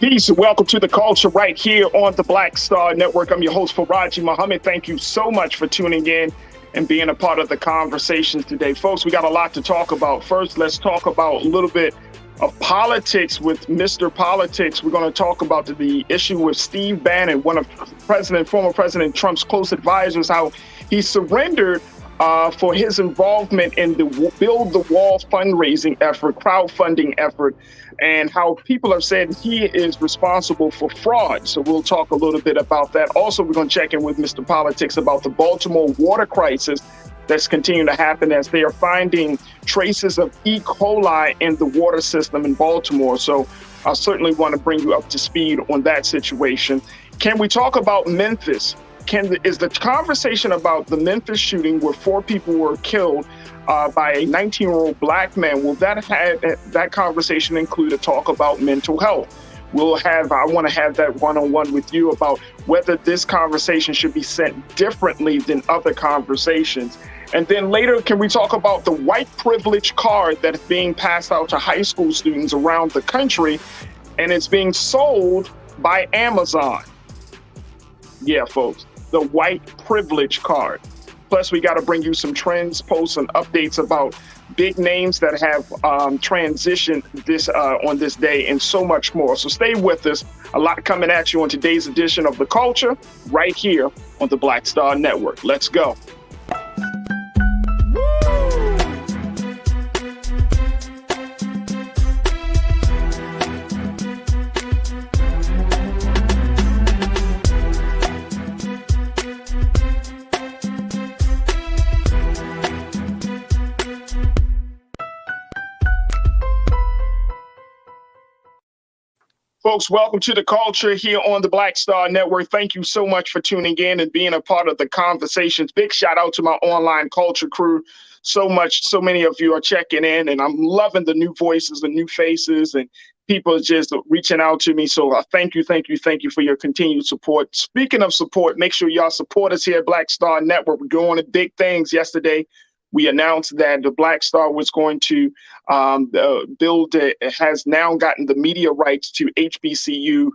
Peace and welcome to the culture right here on the Black Star Network. I'm your host, Farajii Muhammad. Thank you so much for tuning in and being a part of the conversations today. Folks, we got a lot to talk about. First, let's talk about a little bit of politics with Mr. Politics. We're going to talk about the issue with Steve Bannon, one of former President Trump's close advisors, how he surrendered for his involvement in the Build the Wall fundraising effort, crowdfunding effort, and how people have said he is responsible for fraud. So we'll talk a little bit about that. Also, we're going to check in with Mr. Politics about the Baltimore water crisis that's continuing to happen as they are finding traces of E. coli in the water system in Baltimore. So I certainly want to bring you up to speed on that situation. Can we talk about Memphis? Is the conversation about the Memphis shooting where 4 people were killed by a 19-year-old black man, will that conversation include a talk about mental health? I want to have that one-on-one with you about whether this conversation should be sent differently than other conversations. And then later, can we talk about the white privilege card that is being passed out to high school students around the country, and it's being sold by Amazon? Yeah, folks, the white privilege card. Plus, we got to bring you some trends, posts, and updates about big names that have transitioned on this day and so much more. So stay with us. A lot coming at you on today's edition of The Culture right here on the Black Star Network. Let's go. Folks, welcome to the culture here on the Black Star Network. Thank you so much for tuning in and being a part of the conversations. Big shout out to my online culture crew. So many of you are checking in, and I'm loving the new voices, the new faces, and people just reaching out to me. So thank you for your continued support. Speaking of support, make sure y'all support us here at Black Star Network. We're going to big things. Yesterday, we announced that the Black Star was going to has now gotten the media rights to HBCU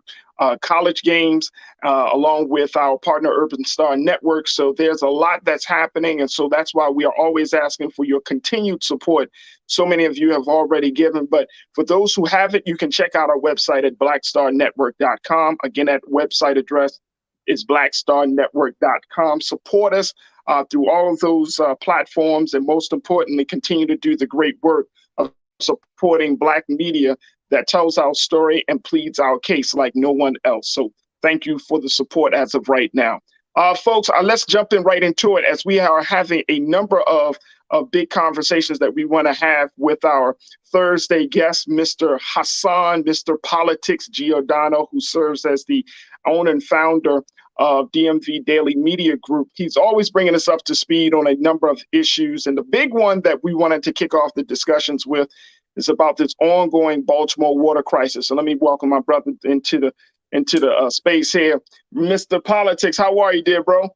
college games, along with our partner Urban Star Network. So there's a lot that's happening. And so that's why we are always asking for your continued support. So many of you have already given, but for those who haven't, you can check out our website at blackstarnetwork.com. Again, that website address is blackstarnetwork.com. Support us through all of those platforms, and most importantly, continue to do the great work of supporting Black media that tells our story and pleads our case like no one else. So thank you for the support as of right now. Folks, let's jump right into it, as we are having a number of big conversations that we want to have with our Thursday guest, Mr. Hassan, Mr. Politics Giordano, who serves as the owner and founder of DMV Daily Media Group. He's always bringing us up to speed on a number of issues. And the big one that we wanted to kick off the discussions with is about this ongoing Baltimore water crisis. So let me welcome my brother into the space here. Mr. Politics, how are you, dear bro?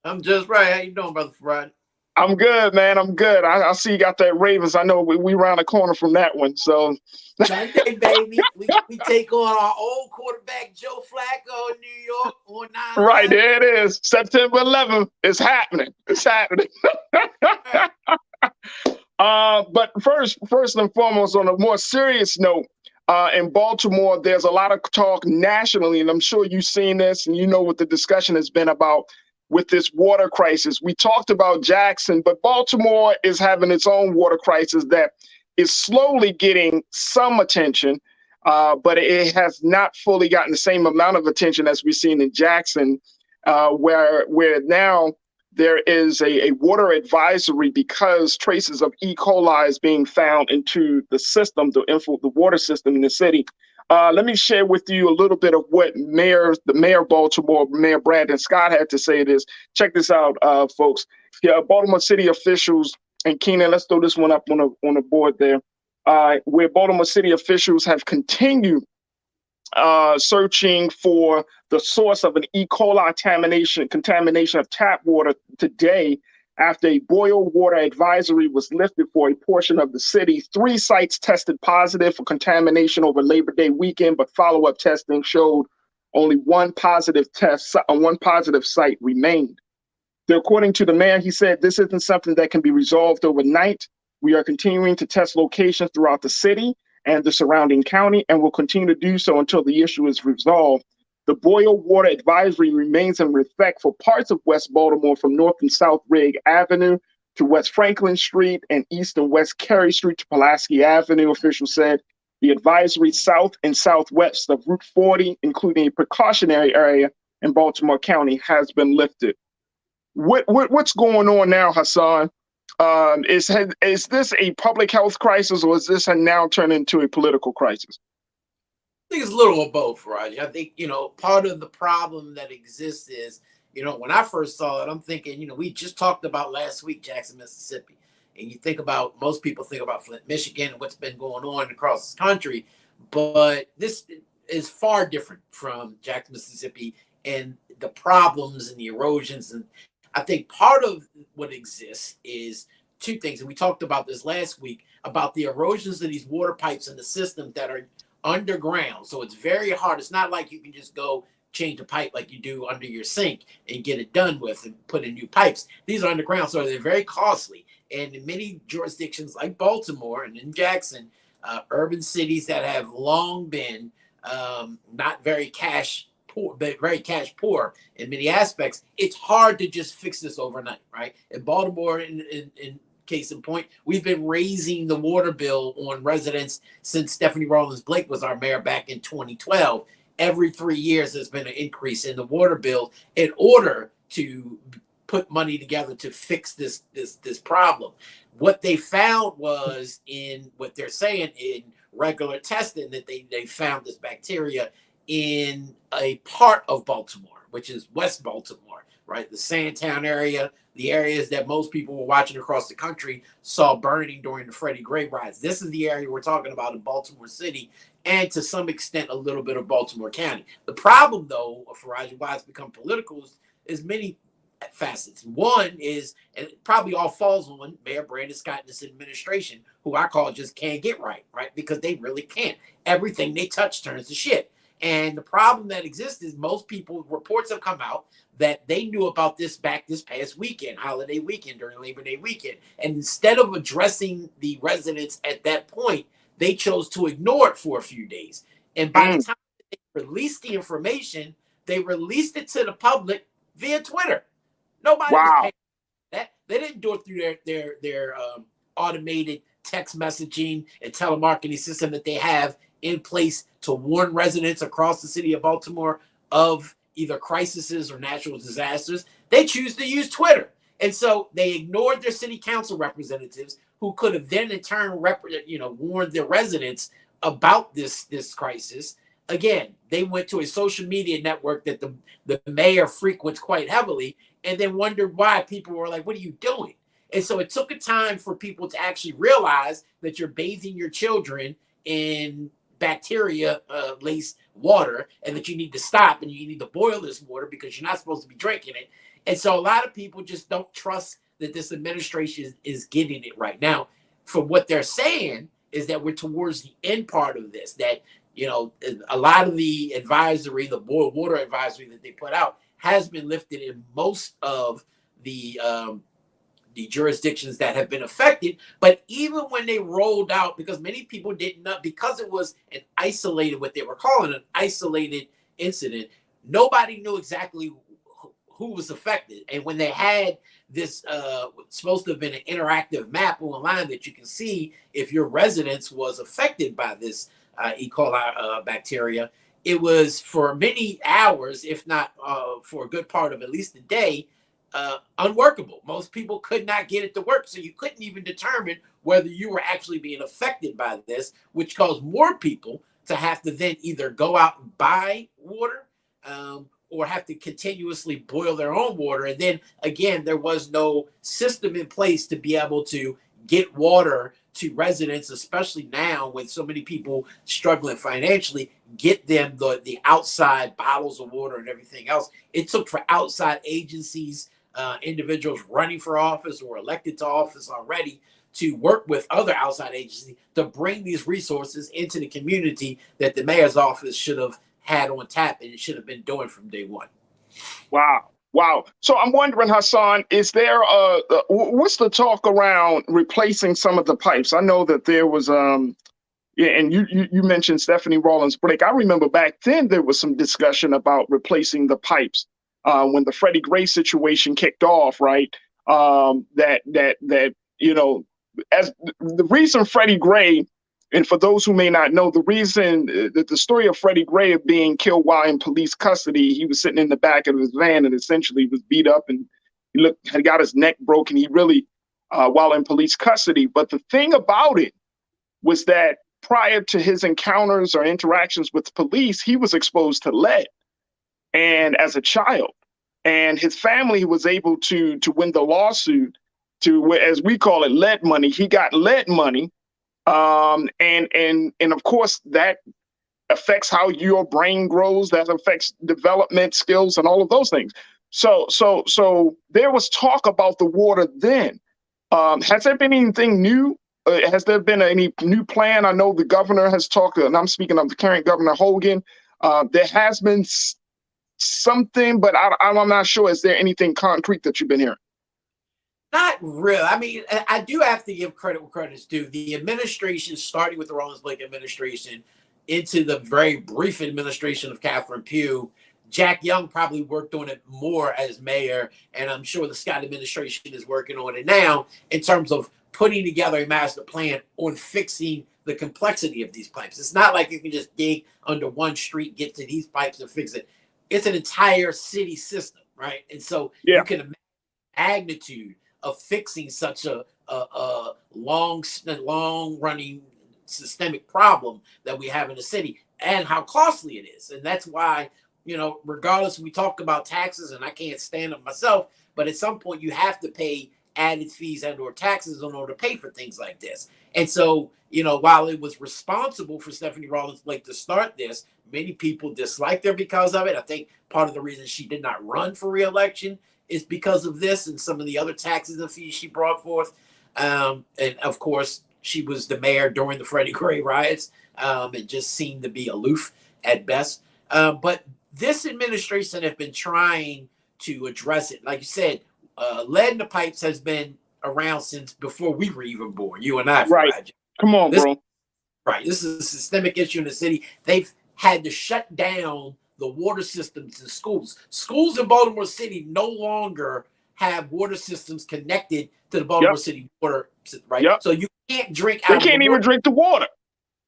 I'm just right. How you doing, Brother Farajii? I'm good, man. I'm good. I see you got that Ravens. I know we round the corner from that one. So Sunday, baby. We take on our old quarterback, Joe Flacco in New York on 9/11. Right, there it is. September 11th. It's happening. It's happening. But first and foremost, on a more serious note, in Baltimore, there's a lot of talk nationally, and I'm sure you've seen this and you know what the discussion has been about with this water crisis. We talked about Jackson, but Baltimore is having its own water crisis that is slowly getting some attention, but it has not fully gotten the same amount of attention as we've seen in Jackson, where now there is a water advisory because traces of E. coli is being found into the system, the water system in the city. Let me share with you a little bit of what the mayor of Baltimore, Mayor Brandon Scott, had to say this. Check this out, folks. Yeah, Baltimore city officials, and Keenan, let's throw this one up on the board there, where Baltimore city officials have continued searching for the source of an E. coli contamination of tap water today after a boil water advisory was lifted for a portion of the city. 3 sites tested positive for contamination over Labor Day weekend, but follow-up testing showed only one positive site remained. According to the mayor, he said this isn't something that can be resolved overnight. We are continuing to test locations throughout the city and the surrounding county, and will continue to do so until the issue is resolved. The boil water advisory remains in effect for parts of West Baltimore from North and South Rigg Avenue to West Franklin Street and East and West Carey Street to Pulaski Avenue, officials said. The advisory south and southwest of Route 40, including a precautionary area in Baltimore County, has been lifted. What's going on now, Hassan? Is this a public health crisis, or is this now turned into a political crisis? I think it's a little of both, Farajii. I think, part of the problem that exists is, when I first saw it, I'm thinking, we just talked about last week, Jackson, Mississippi. And you think about, most people think about Flint, Michigan, and what's been going on across the country. But this is far different from Jackson, Mississippi, and the problems and the erosions. And I think part of what exists is 2 things. And we talked about this last week about the erosions of these water pipes in the system that are underground. So it's very hard. It's not like you can just go change a pipe like you do under your sink and get it done with and put in new pipes. These are underground, so they're very costly. And in many jurisdictions like Baltimore and in Jackson, urban cities that have long been not very cash poor, but very cash poor in many aspects, it's hard to just fix this overnight, right? In Baltimore, in case in point, we've been raising the water bill on residents since Stephanie Rawlins Blake was our mayor back in 2012. Every 3 years, there's been an increase in the water bill in order to put money together to fix this problem. What they found was, in what they're saying in regular testing, that they found this bacteria in a part of Baltimore, which is West Baltimore, right? The Sandtown area, the areas that most people were watching across the country saw burning during the Freddie Gray riots. This is the area we're talking about in Baltimore City, and to some extent, a little bit of Baltimore County. The problem, though, Farajii, why it's become political is many facets. One is, and it probably all falls on Mayor Brandon Scott and this administration, who I call just can't get right? Because they really can't. Everything they touch turns to shit. And the problem that exists is most people, reports have come out that they knew about this past weekend, holiday weekend, during Labor Day weekend. And instead of addressing the residents at that point, they chose to ignore it for a few days. And by the time they released the information, they released it to the public via Twitter. Nobody was paying that. They didn't do it through their automated text messaging and telemarketing system that they have in place to warn residents across the city of Baltimore of either crises or natural disasters. They choose to use Twitter. And so they ignored their city council representatives, who could have then in turn warned their residents about this crisis. Again, they went to a social media network that the mayor frequents quite heavily, and then wondered why people were like, what are you doing? And so it took a time for people to actually realize that you're bathing your children in bacteria laced water, and that you need to stop and you need to boil this water because you're not supposed to be drinking it. And so a lot of people just don't trust that this administration is getting it right now. From what they're saying is that we're towards the end part of this, that a lot of the advisory, the boil water advisory that they put out, has been lifted in most of the jurisdictions that have been affected. But even when they rolled out, because many people didn't know, because it was an isolated, what they were calling an isolated incident, nobody knew exactly who was affected. And when they had this supposed to have been an interactive map online that you can see if your residence was affected by this E. coli bacteria, it was for many hours, if not for a good part of at least a day, unworkable. Most people could not get it to work. So you couldn't even determine whether you were actually being affected by this, which caused more people to have to then either go out and buy water or have to continuously boil their own water. And then again, there was no system in place to be able to get water to residents, especially now with so many people struggling financially, get them the outside bottles of water and everything else. It took for outside agencies individuals running for office or elected to office already to work with other outside agencies to bring these resources into the community that the mayor's office should have had on tap and it should have been doing from day one. Wow. Wow. So I'm wondering, Hassan, is there what's the talk around replacing some of the pipes? I know that there was yeah, and you mentioned Stephanie Rawlins Blake. I remember back then there was some discussion about replacing the pipes when the Freddie Gray situation kicked off, right? That you know, as the reason Freddie Gray, and for those who may not know, the reason that the story of Freddie Gray of being killed while in police custody, he was sitting in the back of his van and essentially was beat up and had got his neck broken. He really, while in police custody. But the thing about it was that prior to his encounters or interactions with police, he was exposed to lead, and as a child, and his family was able to win the lawsuit to, as we call it, lead money. He got lead money. And of course that affects how your brain grows. That affects development skills and all of those things. So there was talk about the water then. Has there been anything new? Has there been any new plan? I know the governor has talked, and I'm speaking of the current governor Hogan. There has been something, but I'm not sure. Is there anything concrete that you've been hearing? Not really. I mean, I do have to give credit where credit's due. The administration, starting with the Rawlins Blake administration, into the very brief administration of Catherine Pugh, Jack Young probably worked on it more as mayor, and I'm sure the Scott administration is working on it now in terms of putting together a master plan on fixing the complexity of these pipes. It's not like you can just dig under one street, get to these pipes and fix it. It's an entire city system, right? And so you can imagine the magnitude of fixing such a long running systemic problem that we have in the city and how costly it is. And that's why, you know, regardless, we talk about taxes, and I can't stand them myself, but at some point you have to pay added fees and or taxes in order to pay for things like this. And so, you know, while it was responsible for Stephanie Rawlins Blake to start this, many people disliked her because of it. I think part of the reason she did not run for re-election is because of this and some of the other taxes and fees she brought forth. And of course, she was the mayor during the Freddie Gray riots and just seemed to be aloof at best. But this administration have been trying to address it. Like you said, lead in the pipes has been around since before we were even born, you and I. Right. Farajii. Come on, bro. Right. This is a systemic issue in the city. They've had to shut down the water systems in schools. Schools in Baltimore City no longer have water systems connected to the Baltimore City water, right? So you can't drink out of the water. They can't even drink the water.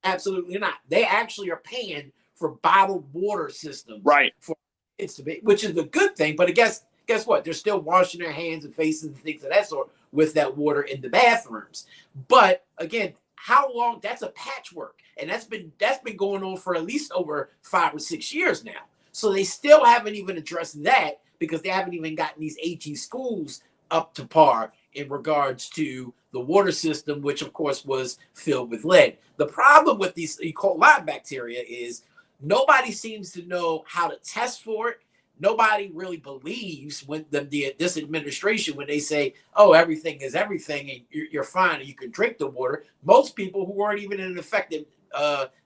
Absolutely not. They actually are paying for bottled water systems. Right. For it's to be, which is a good thing. But I guess what? They're still washing their hands and faces and things of that sort with that water in the bathrooms. But again, how long? That's a patchwork, and that's been going on for at least over 5 or 6 years now. So they still haven't even addressed that because they haven't even gotten these 18 schools up to par in regards to the water system, which of course was filled with lead. The problem with these E. coli bacteria is nobody seems to know how to test for it. Nobody really believes when this administration, when they say, oh, everything is everything and you're fine and you can drink the water. Most people who weren't even in an affected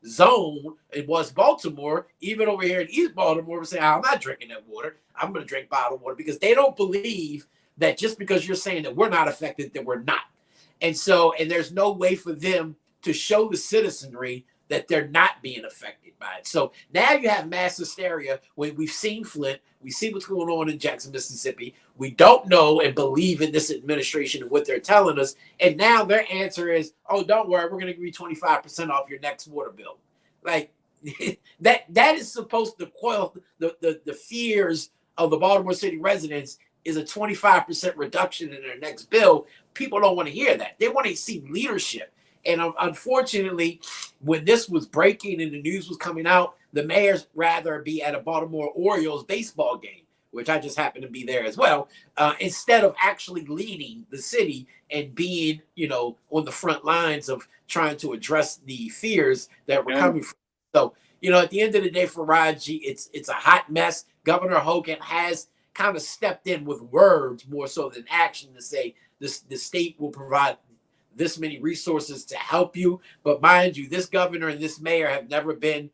zone, it was Baltimore, even over here in East Baltimore, would say, I'm not drinking that water. I'm going to drink bottled water, because they don't believe that just because you're saying that we're not affected, that we're not. And so, and there's no way for them to show the citizenry that they're not being affected by it. So now you have mass hysteria when we've seen Flint, we see what's going on in Jackson, Mississippi. We don't know and believe in this administration and what they're telling us. And now their answer is, oh, don't worry, we're going to give you 25% off your next water bill. Like that is supposed to quell the fears of the Baltimore City residents, is a 25% reduction in their next bill. People don't want to hear that. They want to see leadership. And unfortunately, when this was breaking and the news was coming out, the mayor's rather be at a Baltimore Orioles baseball game, which I just happened to be there as well, instead of actually leading the city and being, you know, on the front lines of trying to address the fears that were coming from. So, you know, at the end of the day, Farajii, it's a hot mess. Governor Hogan has kind of stepped in with words more so than action to say the state will provide this many resources to help you. But mind you, this governor and this mayor have never been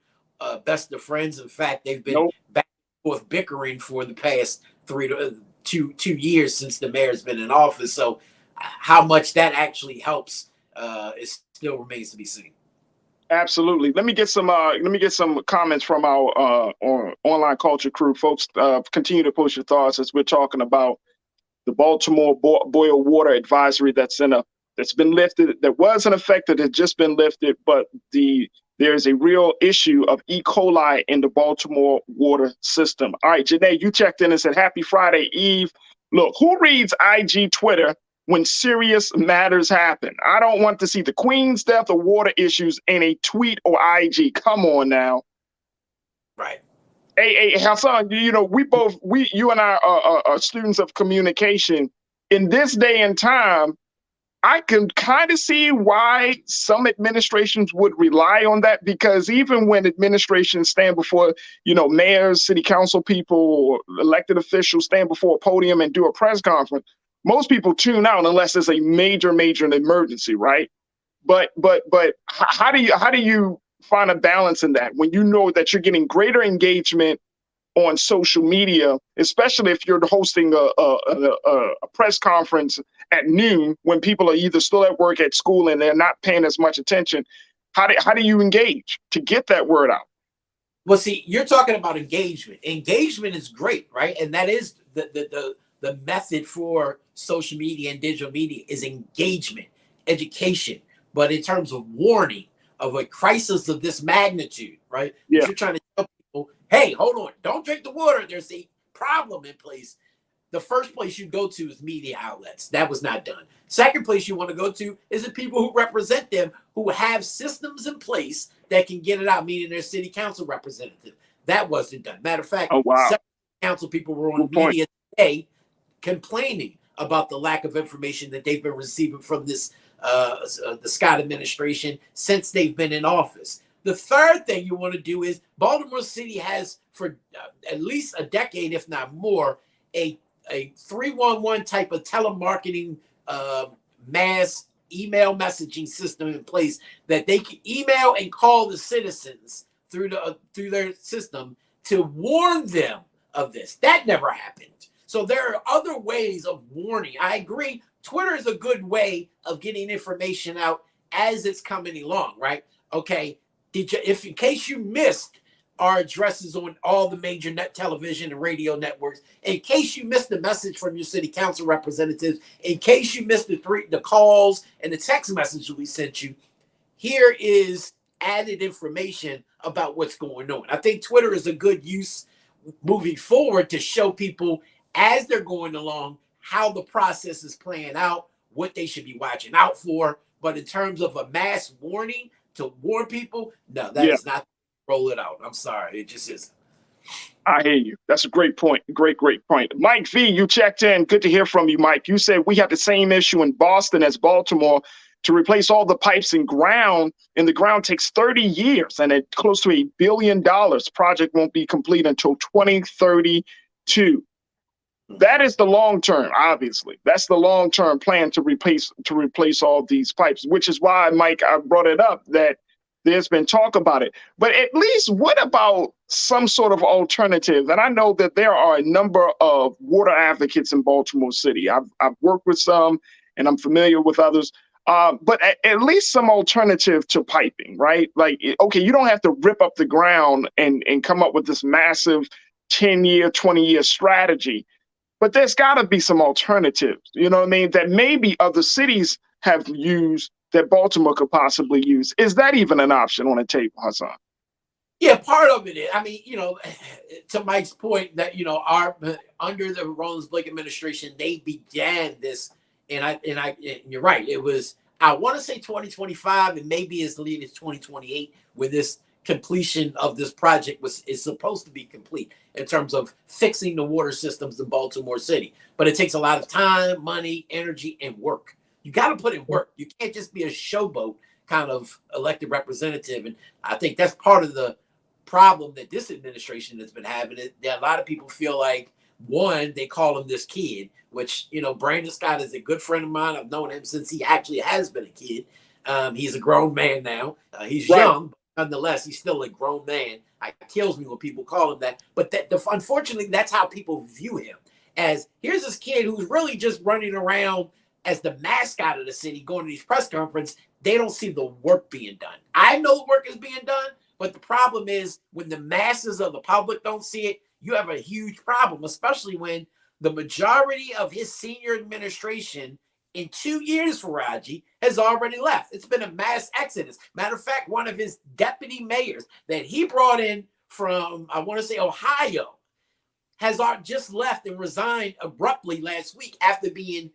best of friends. In fact, they've been back and forth bickering for the past 2 years since the mayor's been in office. So how much that actually helps is still remains to be seen. Absolutely. Let me get some comments from our online culture crew. Folks, continue to post your thoughts as we're talking about the Baltimore boil water advisory that's been lifted, that was in effect, that had just been lifted, but there's a real issue of E. coli in the Baltimore water system. All right, Janae, you checked in and said, happy Friday Eve. Look, who reads IG Twitter when serious matters happen? I don't want to see the Queen's death or water issues in a tweet or IG. Come on now. Right. Hey, Hassan, you and I are students of communication. In this day and time, I can kind of see why some administrations would rely on that, because even when administrations stand before, mayors, city council people, or elected officials stand before a podium and do a press conference, most people tune out unless there's a major emergency, right? But how do you find a balance in that when you know that you're getting greater engagement on social media, especially if you're hosting a press conference at noon when people are either still at work, at school, and they're not paying as much attention? How do you engage to get that word out? Well, see, you're talking about engagement. Engagement is great, right? And that is the method for social media and digital media is engagement, education. But in terms of warning of a crisis of this magnitude, right? Yeah. You're trying to tell people, hey, hold on, don't drink the water. There's a problem in place. The first place you go to is media outlets. That was not done. Second place you want to go to is the people who represent them, who have systems in place that can get it out, meaning their city council representative. That wasn't done. Matter of fact, several council people were on media today complaining about the lack of information that they've been receiving from this the Scott administration since they've been in office. The third thing you want to do is Baltimore City has for at least a decade, if not more, a 311 type of telemarketing mass email messaging system in place that they can email and call the citizens through their system to warn them of this. That never happened. So there are other ways of warning. I agree. Twitter is a good way of getting information out as it's coming along, right? Okay. If in case you missed our addresses on all the major net television and radio networks, in case you missed the message from your city council representatives, in case you missed the calls and the text messages we sent you, here is added information about what's going on. I think Twitter is a good use moving forward to show people as they're going along how the process is playing out, what they should be watching out for. But in terms of a mass warning to warn people, no, that is not roll it out. I'm sorry, it just isn't. I hear you. That's a great point. Great point. Mike V, you checked in. Good to hear from you, Mike. You said we have the same issue in Boston as Baltimore. To replace all the pipes in the ground takes 30 years and at close to $1 billion. Project won't be complete until 2032. That is the long term, obviously. That's the long-term plan to replace all these pipes, which is why, Mike, I brought it up that there's been talk about it. But at least what about some sort of alternative? And I know that there are a number of water advocates in Baltimore City. I've worked with some and I'm familiar with others. But at least some alternative to piping, right? Like, okay, you don't have to rip up the ground and come up with this massive 10-year, 20-year strategy. But there's got to be some alternatives, you know what I mean, that maybe other cities have used that Baltimore could possibly use. Is that even an option on the table, Hassan? Yeah, part of it is. I mean, to Mike's point that, under the Rollins Blake administration, they began this. And you're right. It was, I want to say 2025 and maybe as late as 2028 when this completion of this project is supposed to be complete in terms of fixing the water systems in Baltimore City. But it takes a lot of time, money, energy, and work. You got to put in work. You can't just be a showboat kind of elected representative. And I think that's part of the problem that this administration has been having. A lot of people feel like One, they call him this kid, which, Brandon Scott is a good friend of mine. I've known him since he actually has been a kid. He's a grown man now. He's young, but nonetheless, he's still a grown man. It kills me when people call him that. But unfortunately, that's how people view him. As here's this kid who's really just running around as the mascot of the city, going to these press conferences. They don't see the work being done. I know the work is being done, but the problem is when the masses of the public don't see it, you have a huge problem, especially when the majority of his senior administration in 2 years, Farajii, has already left. It's been a mass exodus. Matter of fact, one of his deputy mayors that he brought in from, I want to say, Ohio, has just left and resigned abruptly last week after being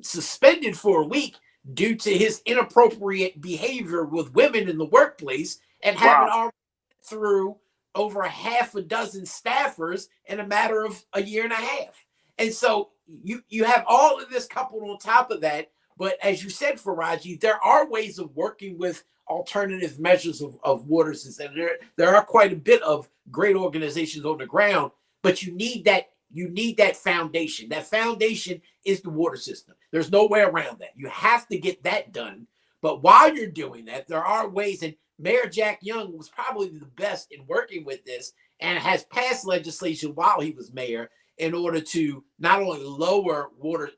suspended for a week due to his inappropriate behavior with women in the workplace and having already through over half a dozen staffers in a matter of a year and a half. And so you have all of this coupled on top of that. But as you said, Farajii, there are ways of working with alternative measures of water systems. And there are quite a bit of great organizations on the ground, but you need that foundation. That foundation is the water system. There's no way around that. You have to get that done. But while you're doing that, there are ways, and Mayor Jack Young was probably the best in working with this and has passed legislation while he was mayor in order to not only lower water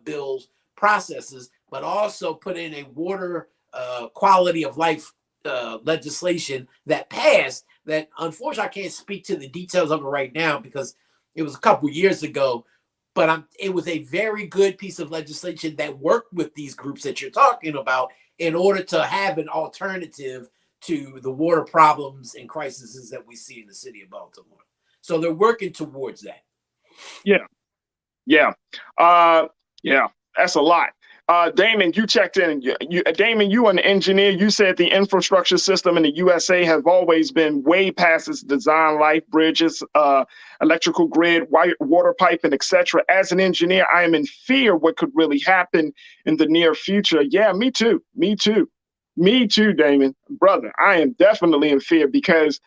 bills processes, but also put in a water quality of life legislation that passed that, unfortunately, I can't speak to the details of it right now because it was a couple years ago, but it was a very good piece of legislation that worked with these groups that you're talking about in order to have an alternative to the water problems and crises that we see in the city of Baltimore. So they're working towards that. Yeah. That's a lot. Damon, you checked in. Damon, you an engineer. You said the infrastructure system in the USA has always been way past its design life, bridges, electrical grid, water piping, etc. As an engineer, I am in fear what could really happen in the near future. Yeah, me too, Damon. Brother, I am definitely in fear because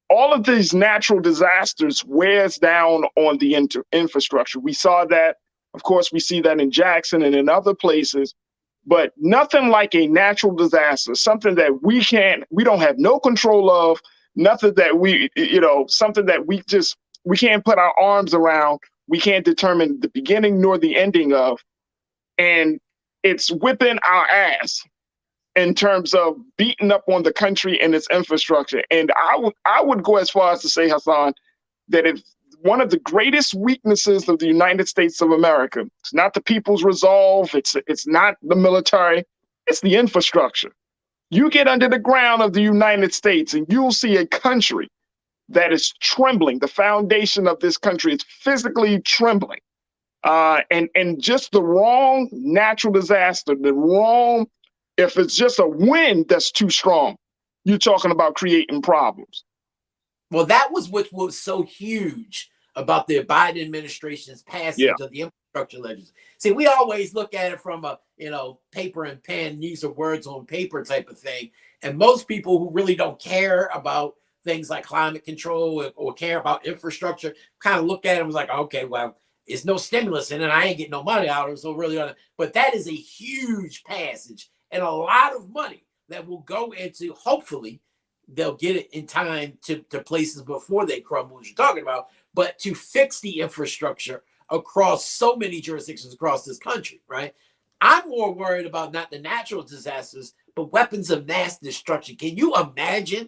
all of these natural disasters wears down on the infrastructure. We saw that. Of course, we see that in Jackson and in other places, but nothing like a natural disaster, something that we don't have no control of, nothing that something that we can't put our arms around. We can't determine the beginning nor the ending of, and it's whipping our ass in terms of beating up on the country and its infrastructure. And I would go as far as to say, Hassan, that if one of the greatest weaknesses of the United States of America, it's not the people's resolve, it's not the military, it's the infrastructure. You get under the ground of the United States and you'll see a country that is trembling. The foundation of this country is physically trembling. And just the wrong natural disaster, if it's just a wind that's too strong, you're talking about creating problems. Well, that was what was so huge about the Biden administration's passage of the infrastructure legislation. See, we always look at it from a, paper and pen, use of words on paper type of thing. And most people who really don't care about things like climate control or care about infrastructure kind of look at it and was like, okay, well, it's no stimulus in it. I ain't getting no money out of it. So really, but that is a huge passage and a lot of money that will go into, hopefully, they'll get it in time to places before they crumble, as you're talking about, but to fix the infrastructure across so many jurisdictions across this country, right? I'm more worried about not the natural disasters, but weapons of mass destruction. Can you imagine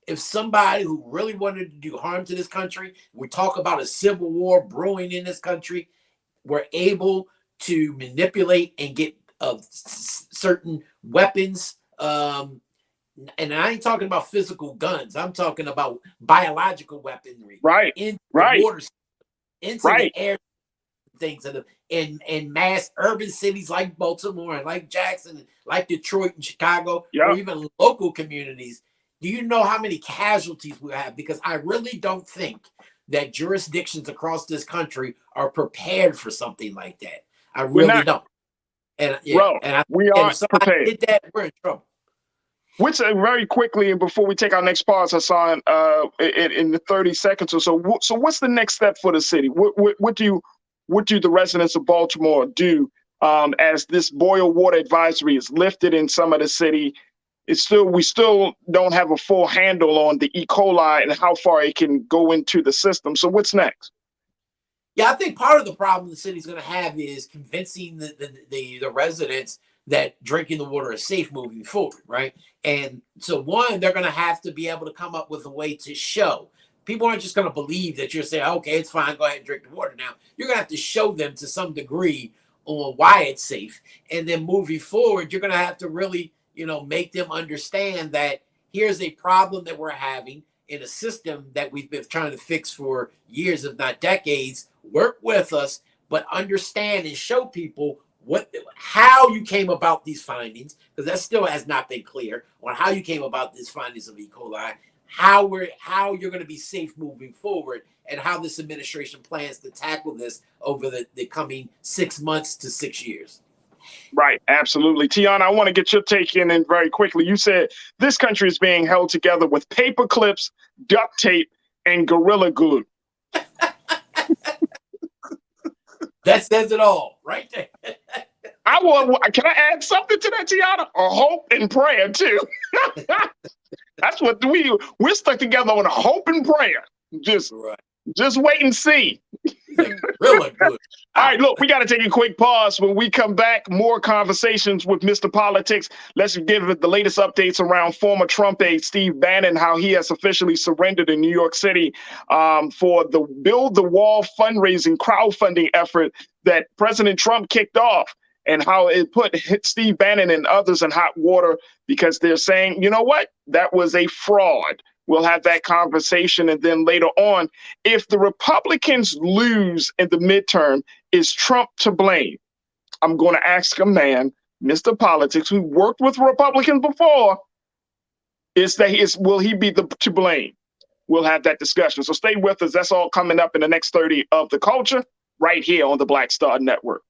if somebody who really wanted to do harm to this country, we talk about a civil war brewing in this country, were able to manipulate and get certain weapons, and I ain't talking about physical guns. I'm talking about biological weaponry. Into the water, into the air, things in mass urban cities like Baltimore and like Jackson, like Detroit and Chicago, or even local communities. Do you know how many casualties we have? Because I really don't think that jurisdictions across this country are prepared for something like that. I really don't. And we are prepared. Did that, we're in trouble. Which very quickly, and before we take our next pause, Hassan, in the 30 seconds or so. So, what's the next step for the city? What do the residents of Baltimore do as this boil water advisory is lifted in some of the city? We still don't have a full handle on the E. coli and how far it can go into the system. So, what's next? Yeah, I think part of the problem the city's going to have is convincing the residents that drinking the water is safe moving forward, right? And so, one, they're going to have to be able to come up with a way to show. People aren't just going to believe that you're saying, okay, it's fine, go ahead and drink the water now. You're going to have to show them to some degree on why it's safe. And then moving forward, you're going to have to really, make them understand that here's a problem that we're having in a system that we've been trying to fix for years, if not decades. Work with us, but understand and show people how you came about these findings, because that still has not been clear on how you came about these findings of E. coli, how you're going to be safe moving forward, and how this administration plans to tackle this over the coming 6 months to 6 years. Right, absolutely. Tiana, I want to get your take in and very quickly. You said this country is being held together with paper clips, duct tape, and Gorilla Glue. That says it all, right there. Can I add something to that, Tiana? A hope and prayer, too. That's what we're stuck together on a hope and prayer. Just wait and see. Really good. All right, look, we got to take a quick pause. When we come back, more conversations with Mr. Politics. Let's give it the latest updates around former Trump aide Steve Bannon, how he has officially surrendered in New York City for the Build the Wall fundraising crowdfunding effort that President Trump kicked off, and how it put Steve Bannon and others in hot water because they're saying, you know what, that was a fraud. We'll have that conversation. And then later on, if the Republicans lose in the midterm, is Trump to blame? I'm going to ask a man, Mr. Politics, who worked with Republicans before, will he be to blame? We'll have that discussion. So stay with us. That's all coming up in the next 30 of The Culture right here on the Black Star Network.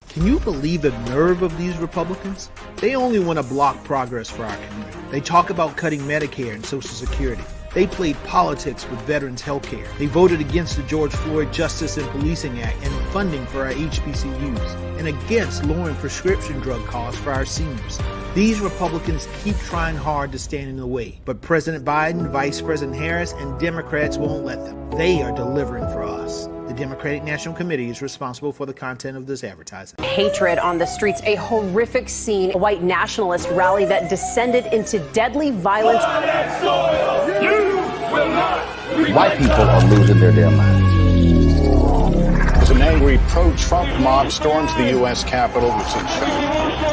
Can you believe the nerve of these Republicans? They only want to block progress for our community. They talk about cutting Medicare and Social Security. They played politics with veterans' health care. They voted against the George Floyd Justice and Policing Act and funding for our HBCUs, and against lowering prescription drug costs for our seniors. These Republicans keep trying hard to stand in the way, but President Biden, Vice President Harris, and Democrats won't let them. They are delivering for us. The Democratic National Committee is responsible for the content of this advertising. Hatred on the streets, a horrific scene, a white nationalist rally that descended into deadly violence. White people are losing their damn minds. An angry pro-Trump mob storms the U.S. Capitol.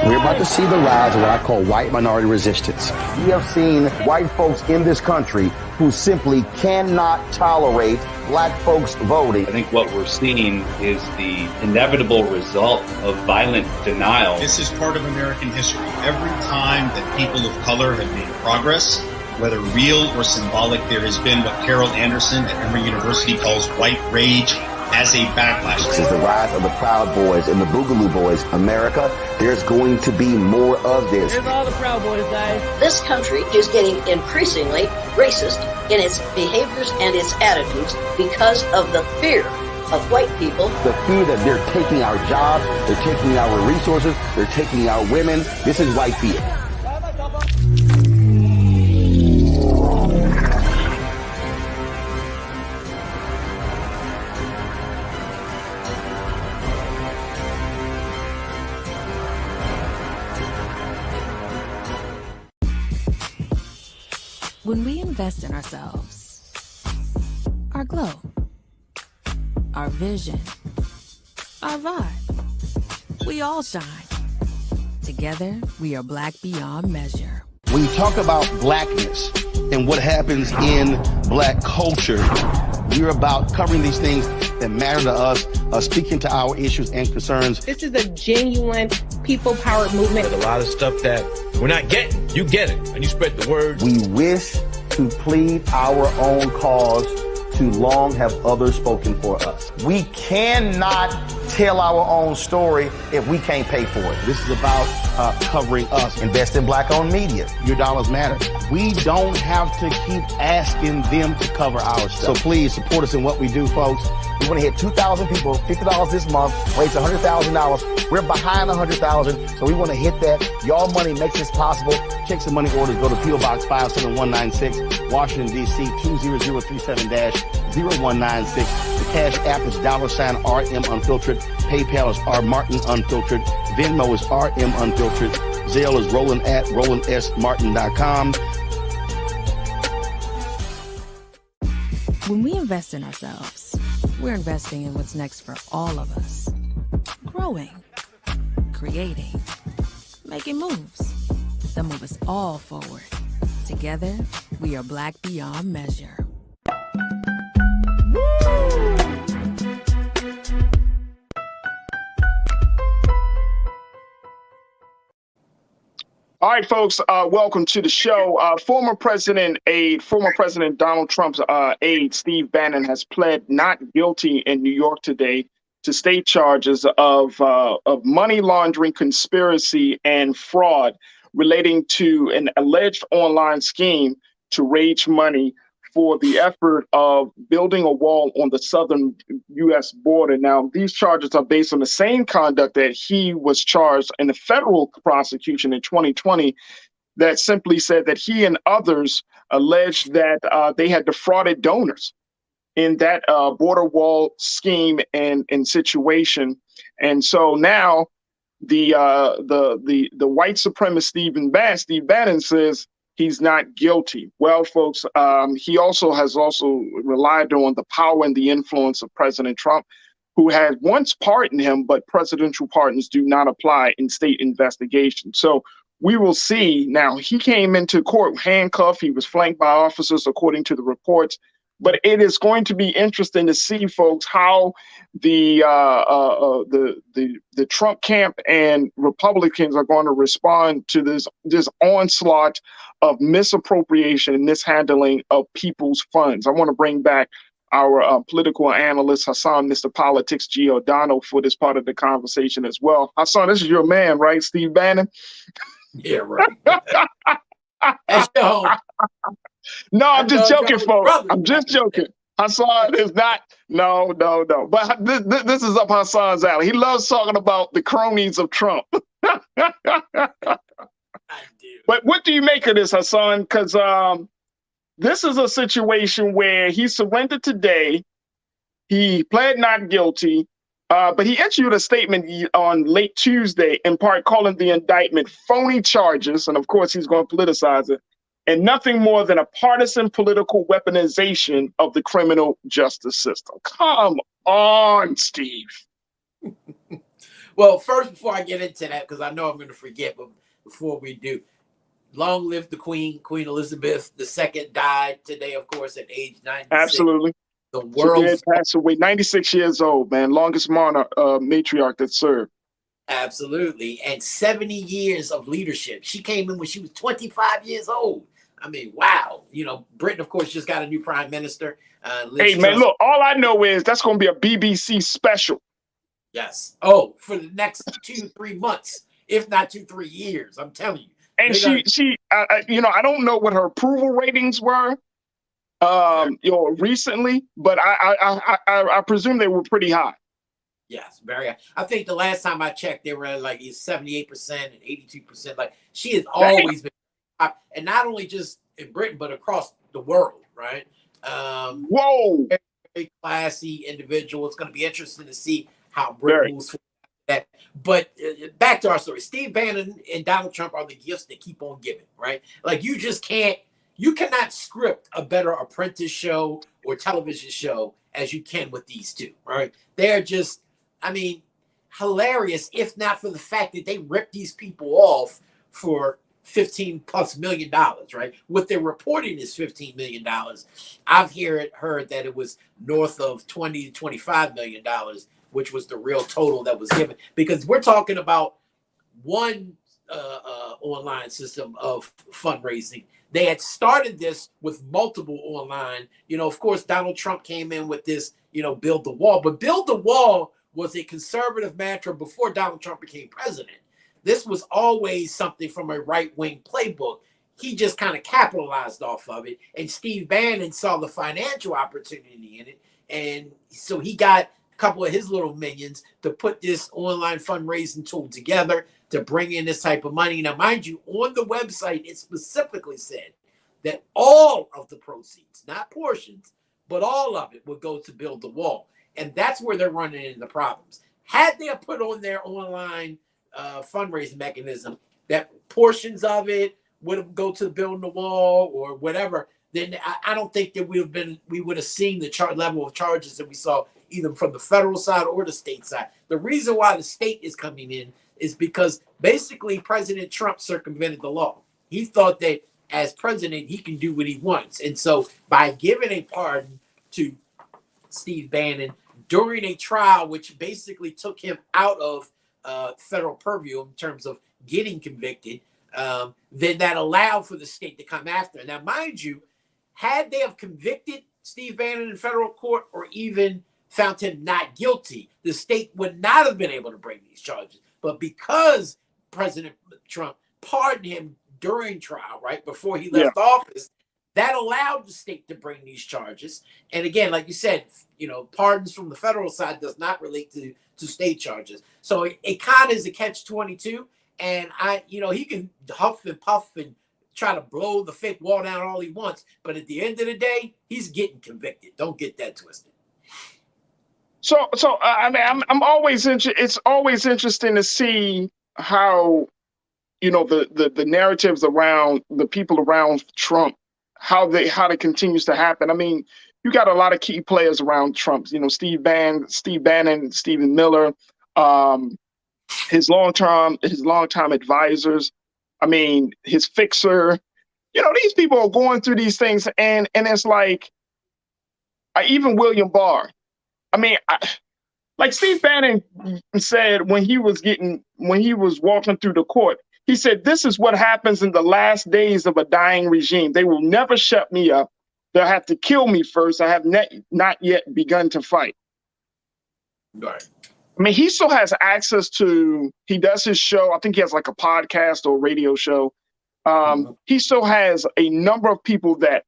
We're about to see the rise of what I call white minority resistance. We have seen white folks in this country who simply cannot tolerate black folks voting. I think what we're seeing is the inevitable result of violent denial. This is part of American history. Every time that people of color have made progress, whether real or symbolic, there has been what Carol Anderson at Emory University calls white rage as a backlash. This is the rise of the Proud Boys and the Boogaloo Boys. America, there's going to be more of this. There's all the Proud Boys, guys. This country is getting increasingly racist in its behaviors and its attitudes because of the fear of white people. The fear that they're taking our jobs, they're taking our resources, they're taking our women. This is white fear. When we invest in ourselves, our glow, our vision, our vibe, we all shine. Together, we are black beyond measure. When you talk about blackness and what happens in black culture, we're about covering these things that matter to us, speaking to our issues and concerns. This is a genuine people-powered movement. There's a lot of stuff that we're not getting. You get it, and you spread the word. We wish to plead our own cause too long have others spoken for us. We cannot tell our own story if we can't pay for it. This is about covering us. Invest in black-owned media. Your dollars matter. We don't have to keep asking them to cover our stuff. So please support us in what we do, folks. We want to hit 2,000 people, $50 this month, raise $100,000. We're behind 100,000, so we want to hit that. Y'all money makes this possible. Check some money orders. Go to P.O. Box 57196, Washington, D.C. 20037-0196. The Cash App is $RM Unfiltered. PayPal is R Martin Unfiltered. Venmo is RM Unfiltered. Zelle is Roland at RolandSMartin.com. When we invest in ourselves, we're investing in what's next for all of us. Growing, creating, making moves that move us all forward. Together, we are Black beyond measure. All right, folks, welcome to the show. Former President Donald Trump's aide, Steve Bannon, has pled not guilty in New York today to state charges of money laundering, conspiracy, and fraud relating to an alleged online scheme to raise money for the effort of building a wall on the southern U.S. border. Now, these charges are based on the same conduct that he was charged in the federal prosecution in 2020 that simply said that he and others alleged that they had defrauded donors in that border wall scheme and situation. And so now the white supremacist Steve Bannon says he's not guilty. Well, folks, he has relied on the power and the influence of President Trump, who had once pardoned him, but presidential pardons do not apply in state investigations. So we will see. Now, he came into court handcuffed. He was flanked by officers, according to the reports. But it is going to be interesting to see, folks, how the Trump camp and Republicans are going to respond to this onslaught of misappropriation and mishandling of people's funds. I want to bring back our political analyst, Hassan, Mr. Politics Giordano, for this part of the conversation as well. Hassan, this is your man, right? Steve Bannon? Yeah, right. That's your home. No, I'm just joking, folks. I'm just joking. Hassan is not. No. But this is up Hassan's alley. He loves talking about the cronies of Trump. But what do you make of this, Hassan? Because this is a situation where he surrendered today. He pled not guilty, but he issued a statement on late Tuesday, in part calling the indictment phony charges. And of course, he's going to politicize it. And nothing more than a partisan political weaponization of the criminal justice system. Come on, Steve. Well, first, before I get into that, because I know I'm going to forget, but before we do, long live the Queen. Queen Elizabeth II died today, of course, at age 96. Absolutely. The world passed away, 96 years old, man. Longest monarch, matriarch that served. Absolutely. And 70 years of leadership. She came in when she was 25 years old. I mean, wow. You know, Britain, of course, just got a new prime minister. Hey, man, look, all I know is that's going to be a BBC special. Yes. Oh, for the next 2-3 months, if not 2-3 years, I'm telling you. And she I don't know what her approval ratings were, recently, but I presume they were pretty high. Yes, very high. I think the last time I checked, they were at like 78% and 82%. Like, she has always been, and not only just in Britain, but across the world, right? Whoa. Very, very classy individual. It's going to be interesting to see how Britain moves forward. That. But back to our story. Steve Bannon and Donald Trump are the gifts that keep on giving, right? Like, you cannot script a better apprentice show or television show as you can with these two, right? They're just, hilarious, if not for the fact that they ripped these people off for $15+ million, right? What they're reporting is $15 million. I've heard that it was north of $20 to $25 million, which was the real total that was given. Because we're talking about one online system of fundraising They had started this with multiple online. Of course, Donald Trump came in with this, build the wall. But build the wall was a conservative mantra before Donald Trump became president. This was always something from a right-wing playbook. He just kind of capitalized off of it. And Steve Bannon saw the financial opportunity in it. And so he got a couple of his little minions to put this online fundraising tool together to bring in this type of money. Now, mind you, on the website, it specifically said that all of the proceeds, not portions, but all of it would go to build the wall. And that's where they're running into problems. Had they put on their online fundraising mechanism that portions of it would go to building the wall or whatever, then I don't think that we would have seen the level of charges that we saw either from the federal side or the state side. The reason why the state is coming in is because basically President Trump circumvented the law. He thought that as president, he can do what he wants. And so by giving a pardon to Steve Bannon during a trial, which basically took him out of federal purview in terms of getting convicted, then that allowed for the state to come after. Now, mind you, had they have convicted Steve Bannon in federal court or even found him not guilty, the state would not have been able to bring these charges. But because President Trump pardoned him during trial, right, before he left office, that allowed the state to bring these charges. And again, like you said, pardons from the federal side does not relate to state charges. So it kind of is a catch-22. And he can huff and puff and try to blow the fake wall down all he wants. But at the end of the day, he's getting convicted. Don't get that twisted. So I mean, I'm always it's always interesting to see how, the narratives around the people around Trump, how that continues to happen. I mean, you got a lot of key players around Trump. Steve Bannon, Stephen Miller, his longtime advisors. I mean, his fixer. These people are going through these things, and it's like, even William Barr. I mean, like Steve Bannon said when he was walking through the court, he said, "This is what happens in the last days of a dying regime. They will never shut me up. They'll have to kill me first. I have not yet begun to fight." Right. I mean, he still has access to, he does his show. I think he has like a podcast or radio show. He still has a number of people that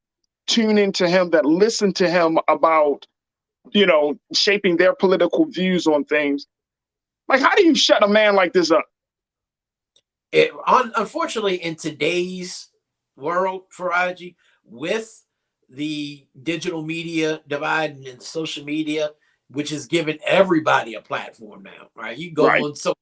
tune into him, that listen to him about, shaping their political views on things. Like, how do you shut a man like this up? Unfortunately, in today's world, Farajii, with the digital media divide and social media, which has given everybody a platform now, right? You go on, so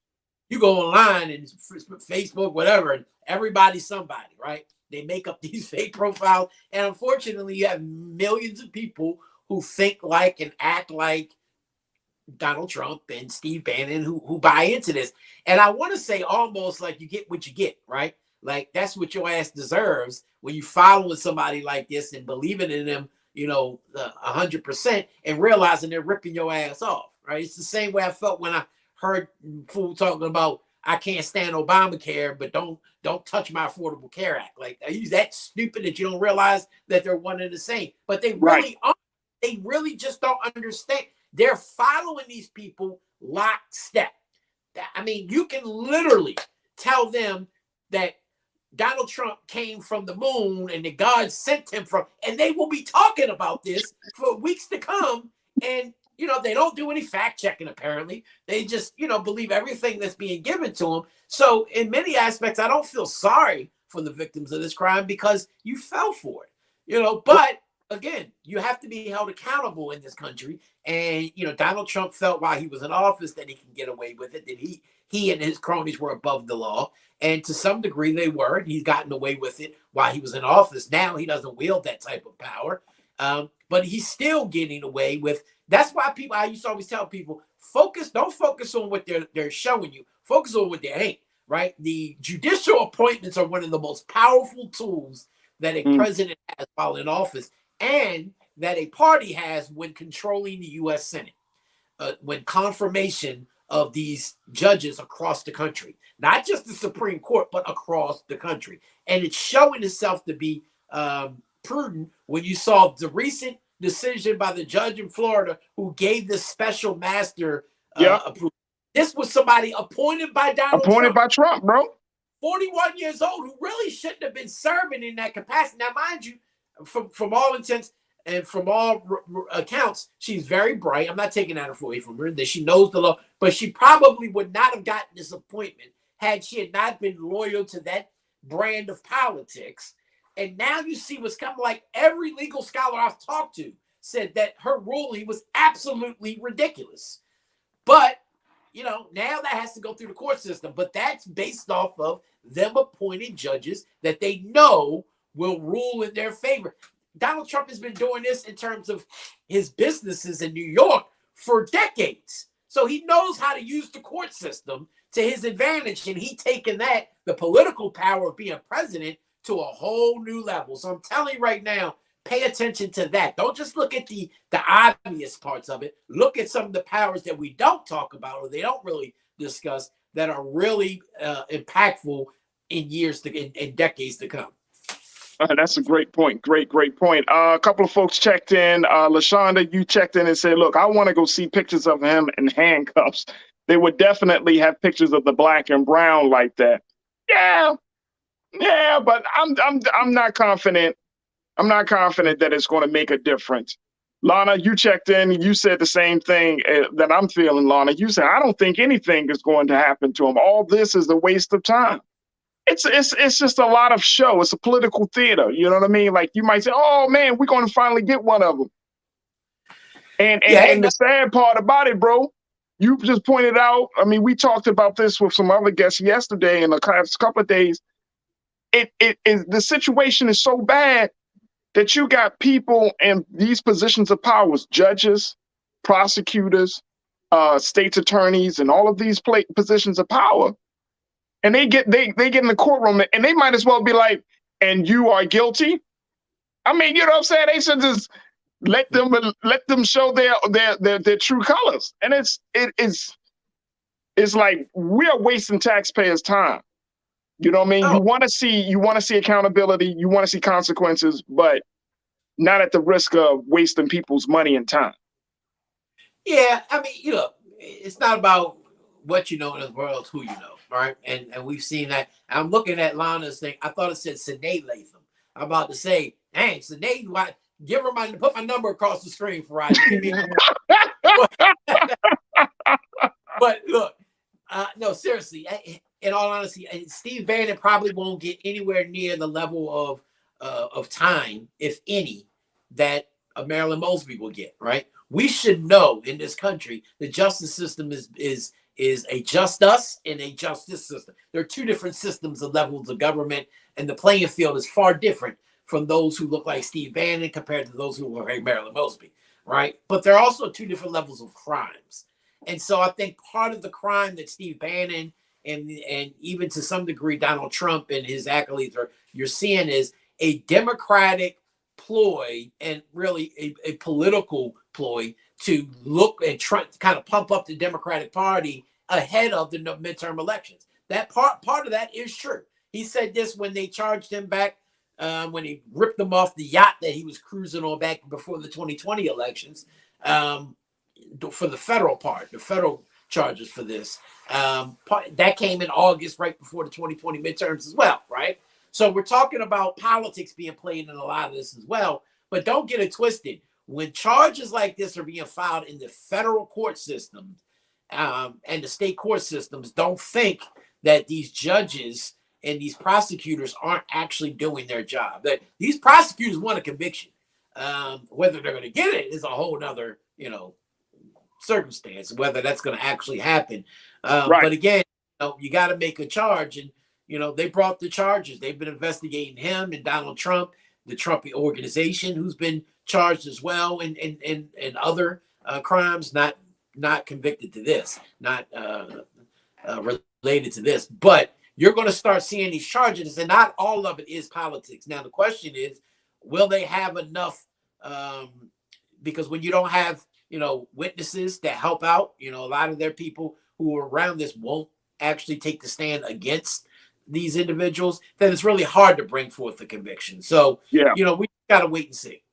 you go online and Facebook, whatever, and everybody's somebody, right? They make up these fake profiles, and unfortunately, you have millions of people who think like and act like Donald Trump and Steve Bannon who buy into this. And I want to say almost like you get what you get, right? Like that's what your ass deserves when you following somebody like this and believing in them, 100% and realizing they're ripping your ass off, right? It's the same way I felt when I heard fool talking about I can't stand Obamacare, but don't touch my Affordable Care Act. Like, are you that stupid that you don't realize that they're one and the same? But they really are. They really just don't understand. They're following these people lockstep. I mean, you can literally tell them that Donald Trump came from the moon and that God sent him from, and they will be talking about this for weeks to come. And, they don't do any fact checking, apparently. They just, believe everything that's being given to them. So in many aspects, I don't feel sorry for the victims of this crime because you fell for it, but again, you have to be held accountable in this country. And, Donald Trump felt while he was in office that he can get away with it, that he and his cronies were above the law. And to some degree they were. He's gotten away with it while he was in office. Now he doesn't wield that type of power. But he's still getting away with. That's why I used to always tell people, don't focus on what they're showing you. Focus on what they ain't, right? The judicial appointments are one of the most powerful tools that a president has while in office, and that a party has when controlling the U.S. Senate, when confirmation of these judges across the country, not just the Supreme Court, but across the country. And it's showing itself to be prudent when you saw the recent decision by the judge in Florida who gave the special master approval. This was somebody appointed by Donald Trump. Appointed by Trump, bro. 41 years old, who really shouldn't have been serving in that capacity. Now, mind you, from all intents and from all accounts, she's very bright. I'm not taking that away from her, that she knows the law, but she probably would not have gotten this appointment had she had not been loyal to that brand of politics. And now you see what's coming. Like every legal scholar I've talked to said that her ruling was absolutely ridiculous. But now that has to go through the court system. But that's based off of them appointing judges that they know will rule in their favor. Donald Trump has been doing this in terms of his businesses in New York for decades. So he knows how to use the court system to his advantage. And he's taken that, the political power of being president, to a whole new level. So I'm telling you right now, pay attention to that. Don't just look at the obvious parts of it. Look at some of the powers that we don't talk about or they don't really discuss that are really impactful in in decades to come. That's a great point. Great point. A couple of folks checked in. LaShonda, you checked in and said, look, I want to go see pictures of him in handcuffs. They would definitely have pictures of the black and brown like that. Yeah, but I'm not confident. I'm not confident that it's going to make a difference. Lana, you checked in and you said the same thing that I'm feeling, Lana. You said, I don't think anything is going to happen to him. All this is a waste of time. It's just a lot of show. It's a political theater. You know what I mean? Like you might say, oh man, we're going to finally get one of them. And the sad part about it, bro, you just pointed out, I mean, we talked about this with some other guests yesterday in the last couple of days. The situation is so bad that you got people in these positions of power, judges, prosecutors, state's attorneys, and all of these positions of power. And they get in the courtroom and they might as well be like, and you are guilty. I mean, you know what I'm saying? They should just let them show their true colors. And it's like we're wasting taxpayers' time. You know what I mean? You want to see accountability, you want to see consequences, but not at the risk of wasting people's money and time. Yeah, I mean, it's not about what you know in the world, it's who you know, right? And we've seen that. I'm looking at Lana's thing. I thought it said Sinead Latham. I'm about to say, dang, Sinead, put my number across the screen, Farajii. But look, no, seriously. In all honesty, Steve Bannon probably won't get anywhere near the level of time, if any, that Marilyn Mosby will get. Right? We should know in this country the justice system is a just us and a justice system. There are two different systems of levels of government, and the playing field is far different from those who look like Steve Bannon compared to those who look like Marilyn Mosby. Right? But there are also two different levels of crimes, and so I think part of the crime that Steve Bannon and even to some degree Donald Trump and his acolytes you're seeing is a Democratic ploy and really a political ploy to look and try to kind of pump up the Democratic Party ahead of the midterm elections. That part of that is true. He said this when they charged him back, when he ripped him off the yacht that he was cruising on back before the 2020 elections, for the federal charges for this. That came in August, right before the 2020 midterms as well, right? So we're talking about politics being played in a lot of this as well. But don't get it twisted. When charges like this are being filed in the federal court system and the state court systems, don't think that these judges and these prosecutors aren't actually doing their job. That these prosecutors want a conviction. Whether they're going to get it is a whole nother, circumstance, whether that's going to actually happen. Right. But again, you got to make a charge, and they brought the charges. They've been investigating him and Donald Trump, the Trump organization, who's been charged as well, and other crimes, not convicted to this, not related to this. But you're going to start seeing these charges, and not all of it is politics. Now the question is, will they have enough? Because when you don't have witnesses that help out, a lot of their people who are around this won't actually take the stand against these individuals, then it's really hard to bring forth the conviction. So, Yeah, we got to wait and see.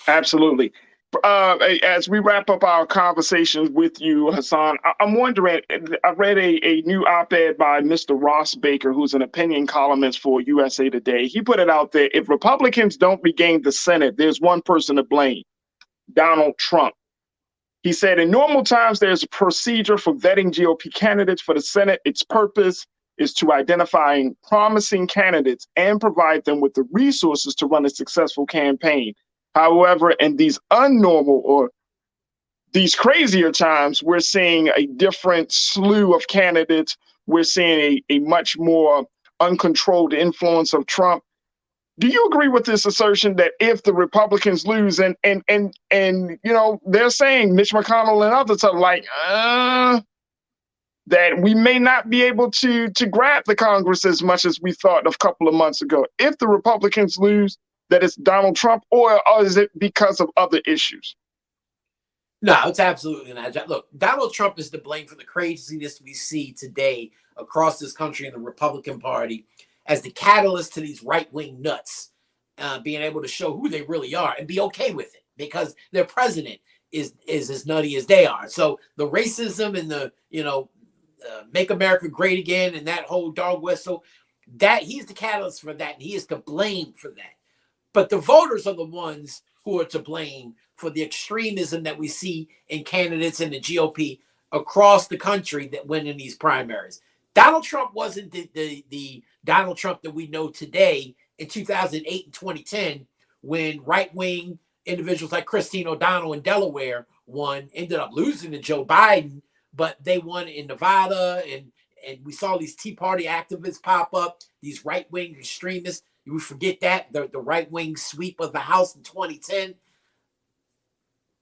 absolutely. As we wrap up our conversations with you, Hassan, I'm wondering, I read a new op-ed by Mr. Ross Baker, who's an opinion columnist for USA Today. He put it out there: if Republicans don't regain the Senate, there's one person to blame, Donald Trump. He said, in normal times, there's a procedure for vetting GOP candidates for the Senate. Its purpose is to identify promising candidates and provide them with the resources to run a successful campaign. However, in these unnormal or these crazier times, we're seeing a different slew of candidates. We're seeing a much more uncontrolled influence of Trump. Do you agree with this assertion that if the Republicans lose and they're saying Mitch McConnell and others are like, that we may not be able to grab the Congress as much as we thought a couple of months ago? If the Republicans lose, that it's Donald Trump, or is it because of other issues? No, it's absolutely not. Look, Donald Trump is to blame for the craziness we see today across this country in the Republican Party as the catalyst to these right-wing nuts being able to show who they really are and be okay with it because their president is as nutty as they are. So the racism and the, make America great again and that whole dog whistle, that he's the catalyst for that, and he is to blame for that. But the voters are the ones who are to blame for the extremism that we see in candidates in the GOP across the country that win in these primaries. Donald Trump wasn't the Donald Trump that we know today in 2008 and 2010, when right-wing individuals like Christine O'Donnell in Delaware won, ended up losing to Joe Biden, but they won in Nevada, and we saw these Tea Party activists pop up, these right-wing extremists. We forget that, the right-wing sweep of the House in 2010.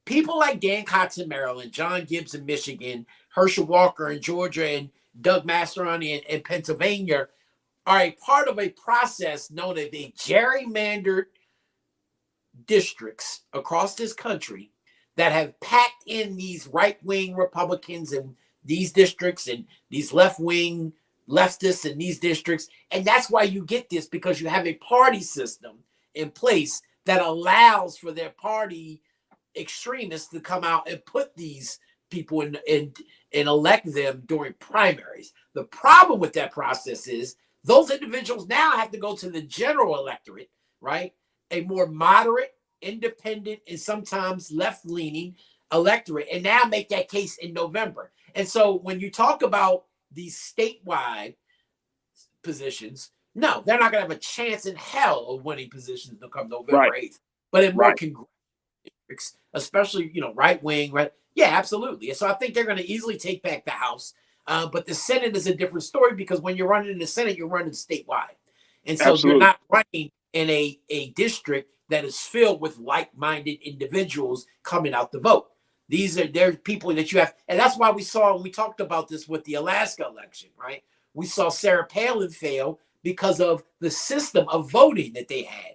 People like Dan Cox in Maryland, John Gibbs in Michigan, Herschel Walker in Georgia, and Doug Mastriani in Pennsylvania are a part of a process known as a gerrymandered districts across this country that have packed in these right-wing Republicans in these districts and these left-wing leftists in these districts. And that's why you get this, because you have a party system in place that allows for their party extremists to come out and put these people in and elect them during primaries. The problem with that process is those individuals now have to go to the general electorate, right? A more moderate, independent, and sometimes left-leaning electorate, and now make that case in November. And so when you talk about these statewide positions, no, they're not going to have a chance in hell of winning positions to come November 8th. But in more congressional districts, especially, right-wing, right? Yeah, absolutely. And so I think they're going to easily take back the House. But the Senate is a different story, because when you're running in the Senate, you're running statewide. And so you're not running in a district that is filled with like-minded individuals coming out to vote. There's people that you have, and that's why we talked about this with the Alaska election, right? We saw Sarah Palin fail because of the system of voting that they had.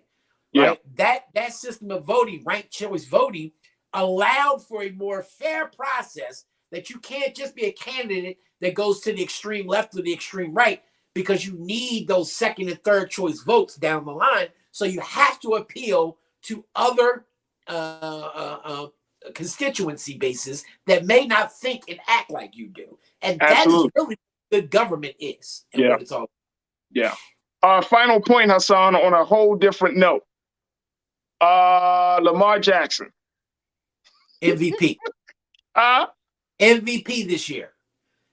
Right? Yeah. That system of voting, ranked choice voting, allowed for a more fair process, that you can't just be a candidate that goes to the extreme left or the extreme right, because you need those second and third choice votes down the line. So you have to appeal to other constituency bases that may not think and act like you do. And that is really what the government is. And what it's all about. Yeah. Final point, Hassan, on a whole different note. Lamar Jackson. MVP. MVP this year.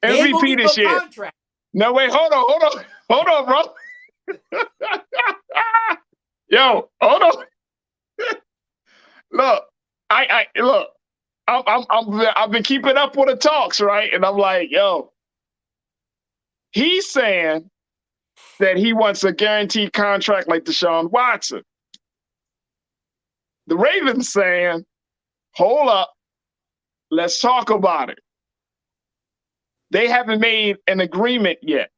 MVP this year. Contract. No, wait, hold on, bro. Yo, hold on. Look, I've been keeping up with the talks, right? And I'm like, yo, he's saying that he wants a guaranteed contract like Deshaun Watson. The Ravens saying, hold up, let's talk about it. They haven't made an agreement yet.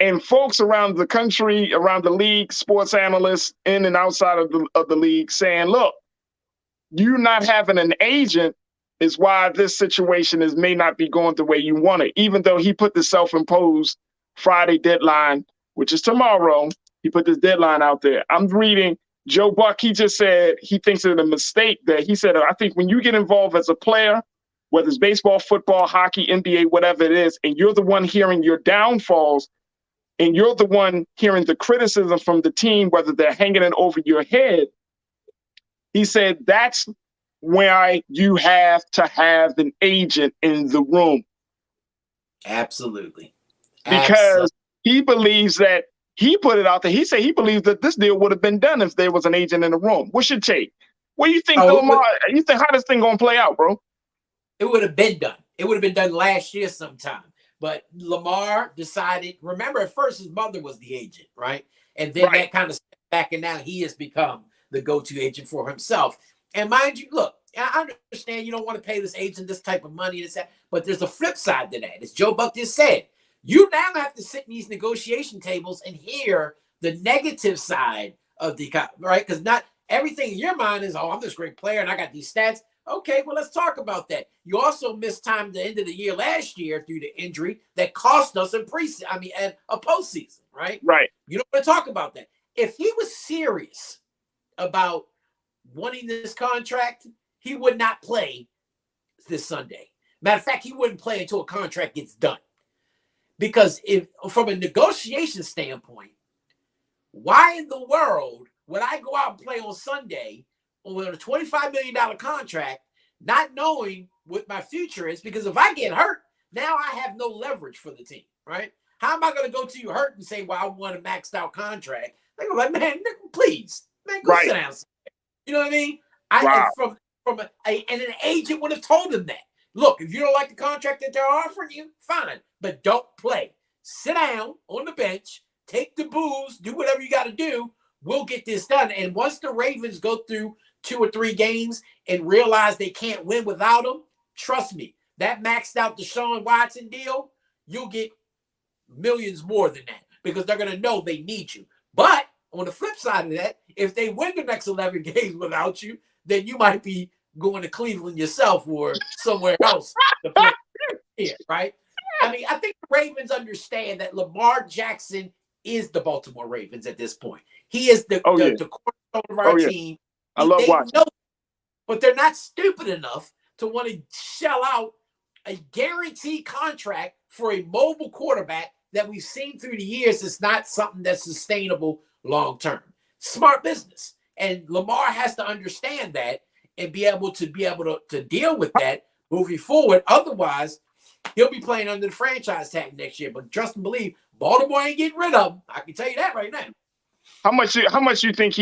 And folks around the country, around the league, sports analysts in and outside of the league saying, look, you not having an agent is why this situation may not be going the way you want it. Even though he put the self-imposed Friday deadline, which is tomorrow, he put this deadline out there. I'm reading Joe Buck. He just said he thinks it's a mistake that he said, I think when you get involved as a player, whether it's baseball, football, hockey, NBA, whatever it is, and you're the one hearing your downfalls, and you're the one hearing the criticism from the team, whether they're hanging it over your head, he said that's why you have to have an agent in the room. Absolutely. Because he believes that, he put it out there, he said he believes that this deal would have been done if there was an agent in the room. What's your take? What do you think, Lamar? You think how this thing gonna play out, bro? It would have been done. It would have been done last year sometime. But Lamar decided, remember at first his mother was the agent, right? And then that kind of stepped back, and now he has become the go-to agent for himself. And mind you, look, I understand you don't want to pay this agent this type of money, and that, but there's a flip side to that. As Joe Buck just said, you now have to sit in these negotiation tables and hear the negative side of the, right? Because not everything in your mind is, oh, I'm this great player and I got these stats. Okay, well, let's talk about that. You also missed time the end of the year last year due to injury that cost us in and a postseason, right? Right. You don't want to talk about that. If he was serious about wanting this contract, he would not play this Sunday. Matter of fact, he wouldn't play until a contract gets done. Because if from a negotiation standpoint, why in the world would I go out and play on Sunday with a $25 million contract, not knowing what my future is? Because if I get hurt, now I have no leverage for the team, right? How am I going to go to you hurt and say, well, I want a maxed out contract? They're like, man, please, man, go sit down. You know what I mean? And an agent would have told him that. Look, if you don't like the contract that they're offering you, fine, but don't play. Sit down on the bench, take the booze, do whatever you got to do. We'll get this done. And once the Ravens go through 2 or 3 games and realize they can't win without him, trust me, that maxed out Deshaun Watson deal, you'll get millions more than that because they're going to know they need you. But on the flip side of that, if they win the next 11 games without you, then you might be going to Cleveland yourself or somewhere else to play here, right? I mean, I think the Ravens understand that Lamar Jackson is the Baltimore Ravens at this point. He is the cornerstone of our team. I love watching. But they're not stupid enough to want to shell out a guaranteed contract for a mobile quarterback that we've seen through the years is not something that's sustainable long term. Smart business. And Lamar has to understand that and be able to deal with that moving forward. Otherwise, he'll be playing under the franchise tag next year. But trust and believe, Baltimore ain't getting rid of him. I can tell you that right now. How much you think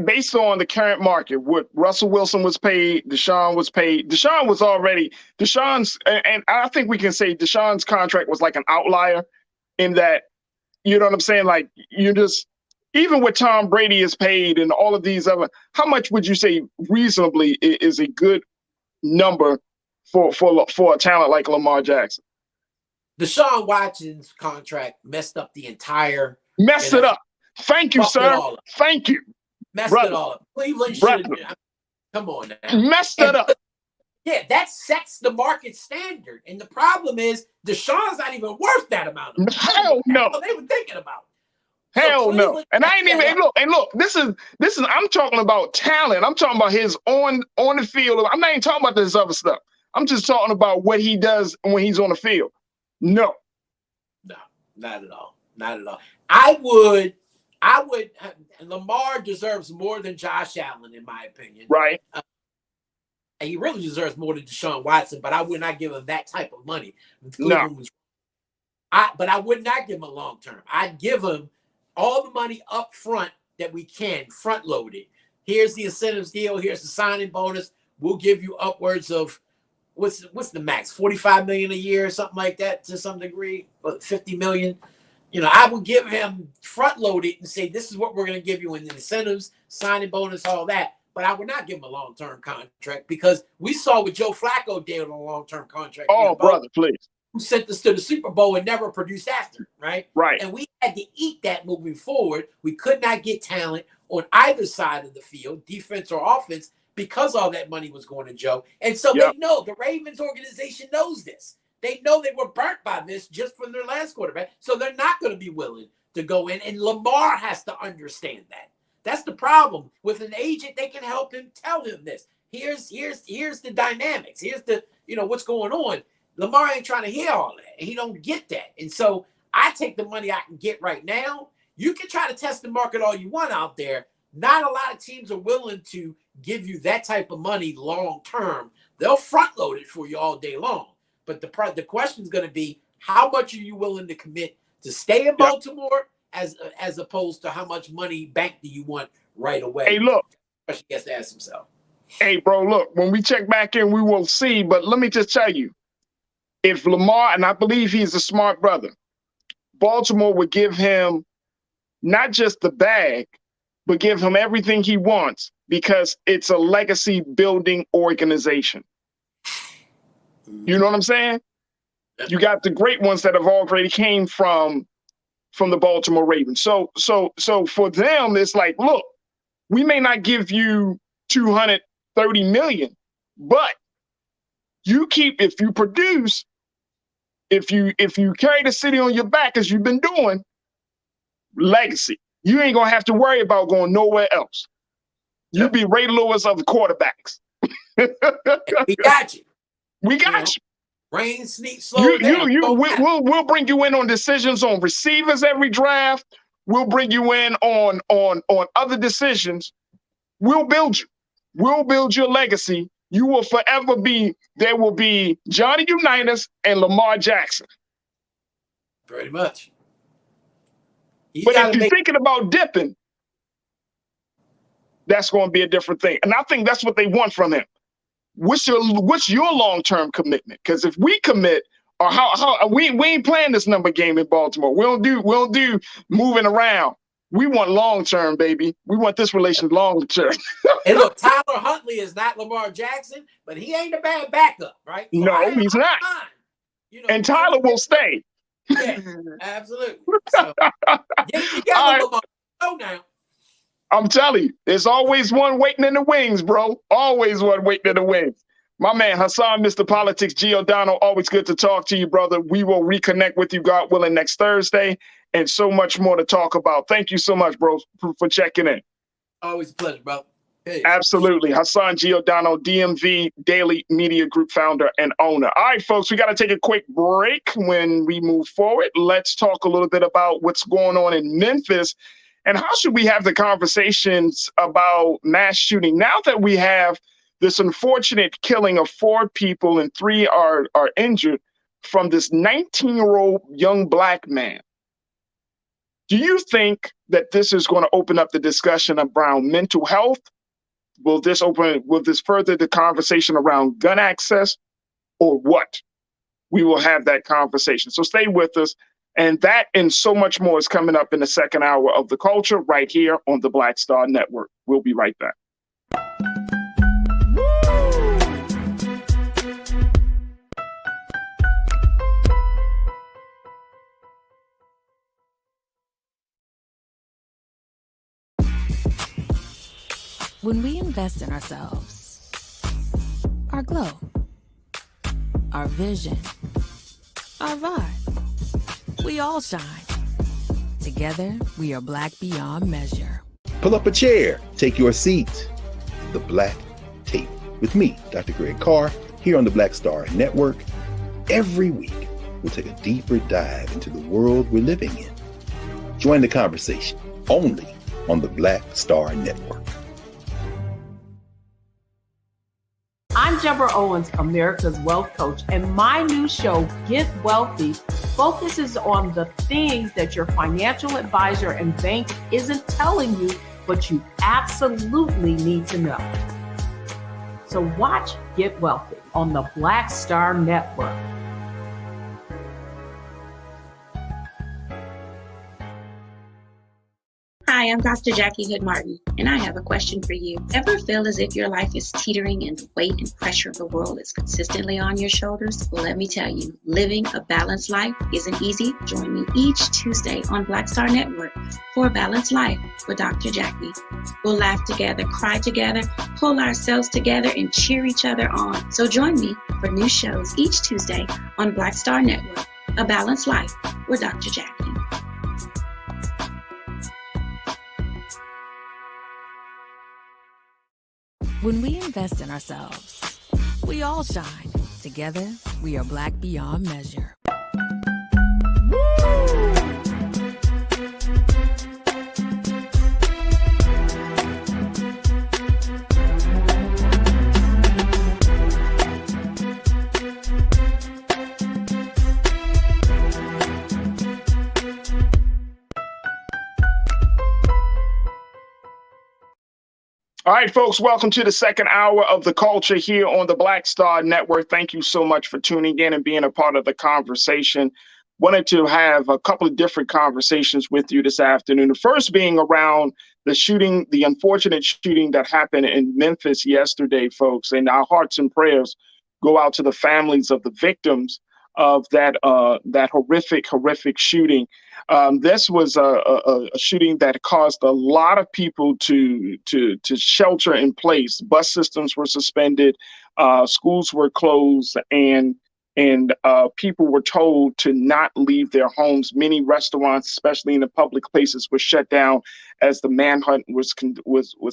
based on the current market, what Russell Wilson was paid, Deshaun was paid. Deshaun's, and I think we can say Deshaun's contract was like an outlier in that, you know what I'm saying? Like even what Tom Brady is paid and all of these other, how much would you say reasonably is a good number for a talent like Lamar Jackson? Deshaun Watson's contract messed up the entire. Messed it up. Thank you, sir. Thank you. Messed it all up. Cleveland should have. Come on now. Messed it up. Yeah, that sets the market standard. And the problem is Deshaun's not even worth that amount of money. Hell no. That's what they were thinking about. Hell no. And I ain't even look, this is I'm talking about talent. I'm talking about his on the field. I'm not even talking about this other stuff. I'm just talking about what he does when he's on the field. No, not at all. Not at all. I would Lamar deserves more than Josh Allen, in my opinion. Right. And he really deserves more than Deshaun Watson, but I would not give him that type of money. No. But I would not give him a long term. I'd give him all the money up front that we can, front load it. Here's the incentives deal. Here's the signing bonus. We'll give you upwards of what's the max? $45 million a year or something like that to some degree, but $50 million. You know, I would give him front load it and say, this is what we're going to give you in incentives, signing bonus, all that. But I would not give him a long-term contract because we saw what Joe Flacco did on a long-term contract. Oh, brother, please. Who sent us to the Super Bowl and never produced after, right? Right. And we had to eat that moving forward. We could not get talent on either side of the field, defense or offense, because all that money was going to Joe. And so they know, the Ravens organization knows this. They know they were burnt by this just from their last quarterback. So they're not going to be willing to go in. And Lamar has to understand that. That's the problem. With an agent, they can help him, tell him this. Here's the dynamics. Here's the, what's going on. Lamar ain't trying to hear all that. And he don't get that. And so I take the money I can get right now. You can try to test the market all you want out there. Not a lot of teams are willing to give you that type of money long term. They'll front load it for you all day long. But the question is going to be, how much are you willing to commit to stay in Baltimore as opposed to how much money bank do you want right away? Hey, look. He has to ask himself. Hey, bro, look, when we check back in, we will see. But let me just tell you, if Lamar, and I believe he's a smart brother, Baltimore would give him not just the bag, but give him everything he wants because it's a legacy building organization. You know what I'm saying? You got the great ones that have already came from the Baltimore Ravens. So for them, it's like, look, we may not give you $230 million, but if you produce, if you carry the city on your back as you've been doing, legacy, you ain't gonna have to worry about going nowhere else. You'll be Ray Lewis of the quarterbacks. We got you. We got you. Rain, sneak, slow. We'll bring you in on decisions on receivers every draft. We'll bring you in on other decisions. We'll build you. We'll build your legacy. You will forever be, there will be Johnny Unitas and Lamar Jackson. Pretty much. But if you're thinking about dipping, that's going to be a different thing. And I think that's what they want from him. What's your long-term commitment? Because if we commit, or how we ain't playing this number game in Baltimore. We don't do moving around. We want long-term, baby. We want this relation long-term. And look, Tyler Huntley is not Lamar Jackson, but he ain't a bad backup, right? So no, he's not. And Tyler will stay. Yeah, absolutely. So, get it together, Lamar. Go now. I'm telling you, there's always one waiting in the wings, bro. Always one waiting in the wings. My man, Hassan, Mr. Politics, Giordano, always good to talk to you, brother. We will reconnect with you, God willing, next Thursday, and so much more to talk about. Thank you so much, bro, for checking in. Always a pleasure, bro. Hey. Absolutely. Hassan Giordano, DMV Daily Media Group founder and owner. All right, folks, we got to take a quick break. When we move forward, let's talk a little bit about what's going on in Memphis. And how should we have the conversations about mass shooting now that we have this unfortunate killing of 4 people and 3 are injured from this 19-year-old young black man? Do you think that this is going to open up the discussion around mental health? Will this further the conversation around gun access, or what? We will have that conversation. So stay with us. And that and so much more is coming up in the second hour of The Culture right here on the Black Star Network. We'll be right back. When we invest in ourselves, our glow, our vision, our vibe, we all shine. Together, we are black beyond measure. Pull up a chair, take your seat. The Black Tape with me, Dr. Greg Carr, here on the Black Star Network. Every week, we'll take a deeper dive into the world we're living in. Join the conversation only on the Black Star Network. I'm Deborah Owens, America's Wealth Coach, and my new show, Get Wealthy, focuses on the things that your financial advisor and bank isn't telling you, but you absolutely need to know. So watch Get Wealthy on the Black Star Network. Hi, Hi, I'm Dr. Jackie Hood Martin, and I have a question for you. Ever feel as if your life is teetering and the weight and pressure of the world is consistently on your shoulders? Well, let me tell you, living a balanced life isn't easy. Join me each Tuesday on Black Star Network for A Balanced Life with Dr. Jackie. We'll laugh together, cry together, pull ourselves together, and cheer each other on. So join me for new shows each Tuesday on Black Star Network, A Balanced Life with Dr. Jackie. When we invest in ourselves, we all shine. Together, we are Black beyond measure. All right, folks, welcome to the second hour of The Culture here on the Black Star Network. Thank you so much for tuning in and being a part of the conversation. Wanted to have a couple of different conversations with you this afternoon. The first being around the shooting, the unfortunate shooting that happened in Memphis yesterday, folks. And our hearts and prayers go out to the families of the victims of that horrific shooting. This was a shooting that caused a lot of people to shelter in place. Bus systems were suspended, schools were closed, and people were told to not leave their homes. Many restaurants, especially in the public places, were shut down as the manhunt was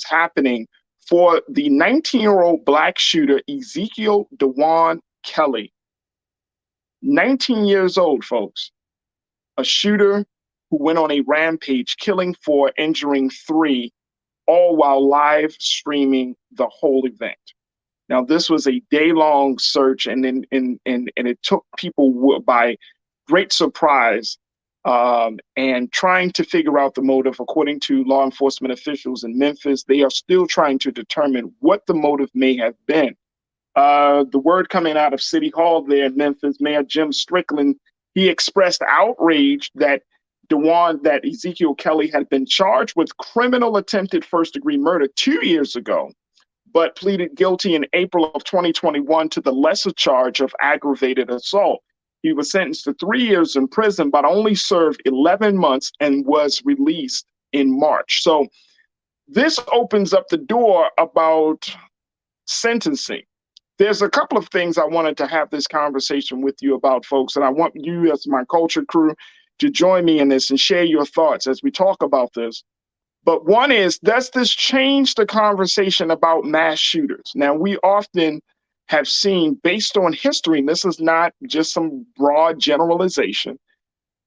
happening for the 19-year-old Black shooter, Ezekiel DeJuan Kelly. 19 years old, folks. A shooter who went on a rampage, killing 4, injuring 3, all while live streaming the whole event. Now, this was a day-long search, and it took people by great surprise, and trying to figure out the motive. According to law enforcement officials in Memphis, they are still trying to determine what the motive may have been. The word coming out of City Hall there in Memphis, Mayor Jim Strickland, he expressed outrage that Ezekiel Kelly had been charged with criminal attempted first-degree murder 2 years ago, but pleaded guilty in April of 2021 to the lesser charge of aggravated assault. He was sentenced to 3 years in prison, but only served 11 months and was released in March. So this opens up the door about sentencing. There's a couple of things I wanted to have this conversation with you about, folks, and I want you as my culture crew to join me in this and share your thoughts as we talk about this. But one is, does this change the conversation about mass shooters? Now, we often have seen, based on history, and this is not just some broad generalization,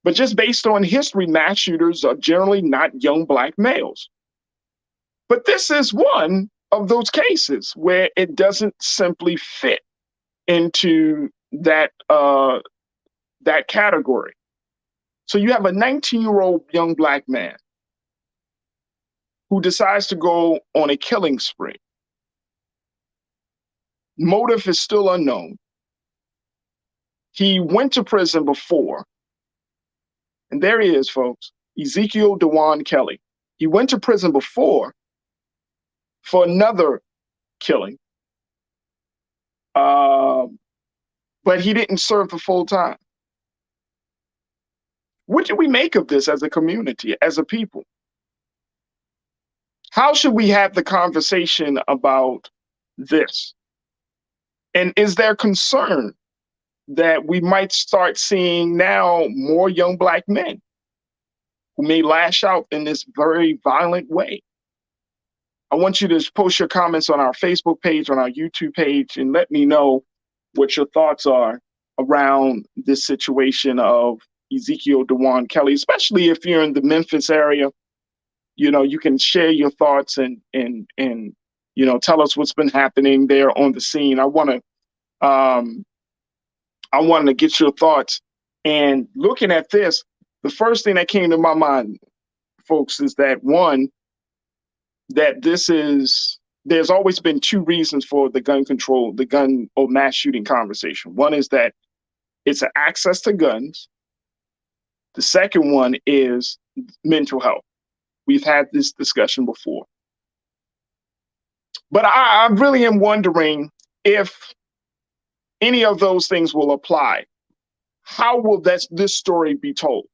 but just based on history, mass shooters are generally not young Black males. But this is one of those cases where it doesn't simply fit into that category. So you have a 19-year-old young Black man who decides to go on a killing spree. Motive is still unknown. He went to prison before, and there he is, folks, Ezekiel DeJuan Kelly. He went to prison before for another killing, but he didn't serve the full time. What do we make of this as a community, as a people? How should we have the conversation about this? And is there concern that we might start seeing now more young Black men who may lash out in this very violent way? I want you to post your comments on our Facebook page, on our YouTube page, and let me know what your thoughts are around this situation of Ezekiel DeJuan Kelly, especially if you're in the Memphis area. You know, you can share your thoughts and you know, tell us what's been happening there on the scene. I want to get your thoughts. And looking at this, the first thing that came to my mind, folks, is that one, that there's always been two reasons for the gun or mass shooting conversation. One is that it's an access to guns. The second one is mental health. We've had this discussion before. But I really am wondering if any of those things will apply. How will this story be told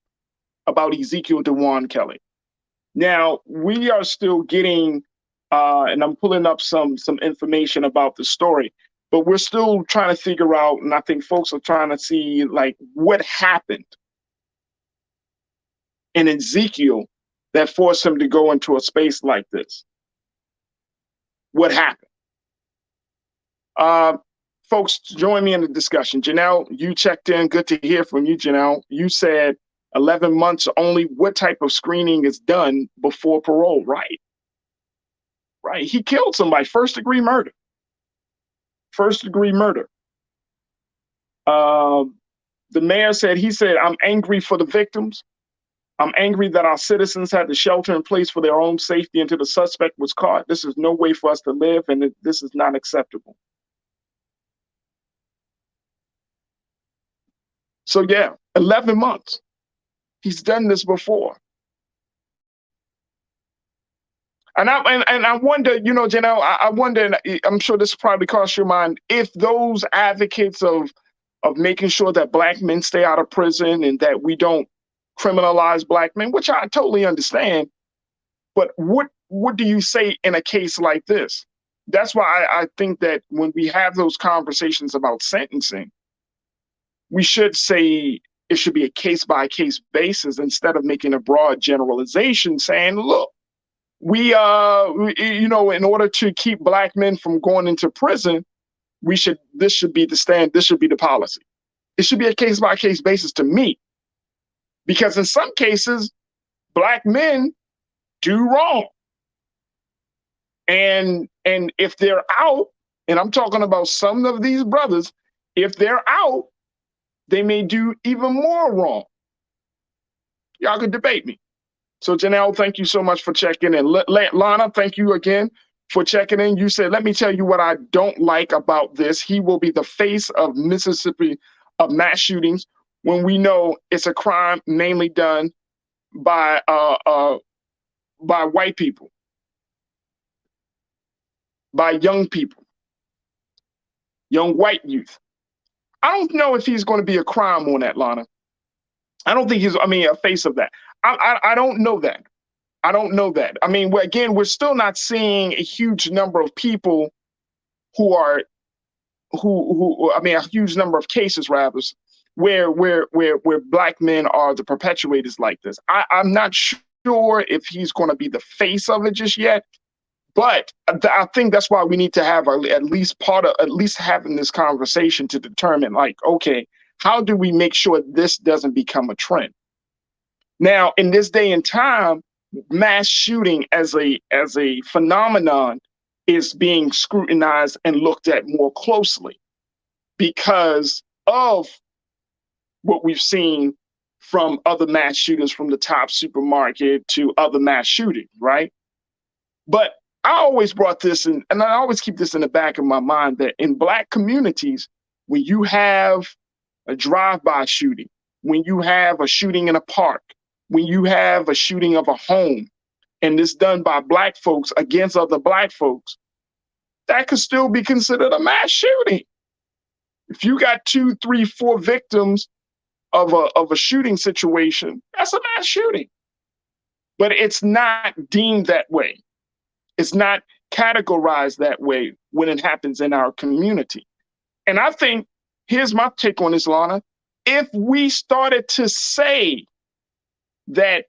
about Ezekiel DeJuan Kelly? Now, we are still getting, and I'm pulling up some information about the story, but we're still trying to figure out, and I think folks are trying to see, like, what happened in Ezekiel that forced him to go into a space like this. What happened? Folks, join me in the discussion. Janelle, you checked in. Good to hear from you, Janelle. You said 11 months only. What type of screening is done before parole? Right. Right. He killed somebody. First-degree murder. First-degree murder. The mayor said, he said, I'm angry for the victims. I'm angry that our citizens had to shelter in place for their own safety until the suspect was caught. This is no way for us to live, and this is not acceptable. So yeah, 11 months. He's done this before. And I wonder, you know, Janelle, I wonder, and I'm sure this probably crossed your mind, if those advocates of making sure that Black men stay out of prison and that we don't criminalize Black men, which I totally understand, but what do you say in a case like this? That's why I think that when we have those conversations about sentencing, we should say it should be a case-by-case basis instead of making a broad generalization saying, look, we you know, in order to keep Black men from going into prison, this should be the stand, this should be the policy. It should be a case-by-case basis to me. Because in some cases, Black men do wrong. And if they're out, and I'm talking about some of these brothers, if they're out, they may do even more wrong. Y'all could debate me. So Janelle, thank you so much for checking in. Lana, thank you again for checking in. You said, let me tell you what I don't like about this. He will be the face of Mississippi of mass shootings when we know it's a crime mainly done by white people, by young people, young white youth. I don't know if he's going to be a crime on that, Lana. I don't think he's, a face of that. I don't know that. I don't know that. I mean, again, we're still not seeing a huge number of people a huge number of cases, rather, where Black men are the perpetuators like this. I'm not sure if he's going to be the face of it just yet. But I think that's why we need to have at least having this conversation to determine, like, okay, how do we make sure this doesn't become a trend? Now, in this day and time, mass shooting as a phenomenon is being scrutinized and looked at more closely because of what we've seen from other mass shooters, from the Top supermarket to other mass shootings, right? But I always brought this in, and I always keep this in the back of my mind, that in Black communities, when you have a drive-by shooting, when you have a shooting in a park, when you have a shooting of a home, and it's done by Black folks against other Black folks, that could still be considered a mass shooting. If you got 2, 3, 4 victims of a shooting situation, that's a mass shooting. But it's not deemed that way. It's not categorized that way when it happens in our community. And I think, here's my take on this, Lana. If we started to say that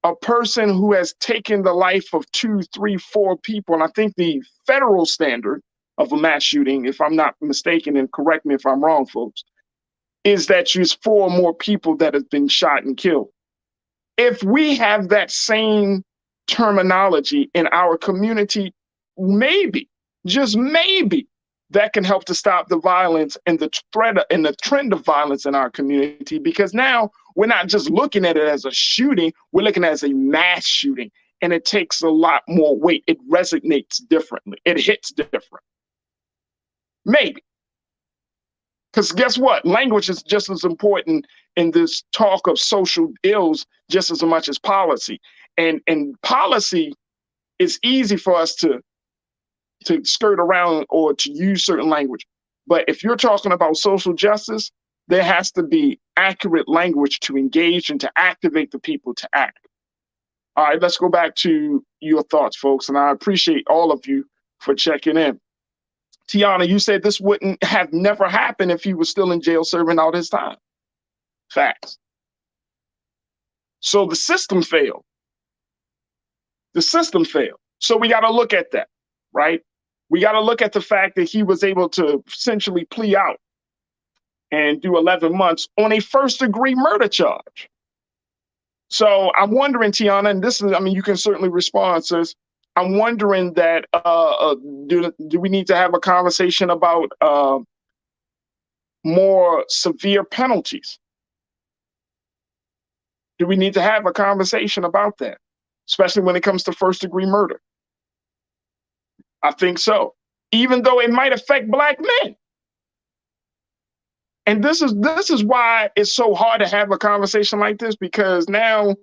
a person who has taken the life of 2, 3, 4 people, and I think the federal standard of a mass shooting, if I'm not mistaken, and correct me if I'm wrong, folks, is that there's 4 or more people that have been shot and killed. If we have that same terminology in our community, maybe, just maybe, that can help to stop the violence and the threat and the trend of violence in our community, because now we're not just looking at it as a shooting, we're looking at it as a mass shooting, and it takes a lot more weight. It resonates differently. It hits different. Maybe. Because guess what? Language is just as important in this talk of social ills just as much as policy. And policy, it's easy for us to skirt around or to use certain language. But if you're talking about social justice, there has to be accurate language to engage and to activate the people to act. All right, let's go back to your thoughts, folks. And I appreciate all of you for checking in. Tiana, you said this wouldn't have never happened if he was still in jail serving out his time. Facts. So the system failed. The system failed. So we got to look at that, right? We got to look at the fact that he was able to essentially plea out and do 11 months on a first-degree murder charge. So I'm wondering, Tiana, and this is, I mean, you can certainly respond, sis. I'm wondering that do we need to have a conversation about more severe penalties? Do we need to have a conversation about that, especially when it comes to first-degree murder? I think so, even though it might affect Black men. And this is why it's so hard to have a conversation like this, because now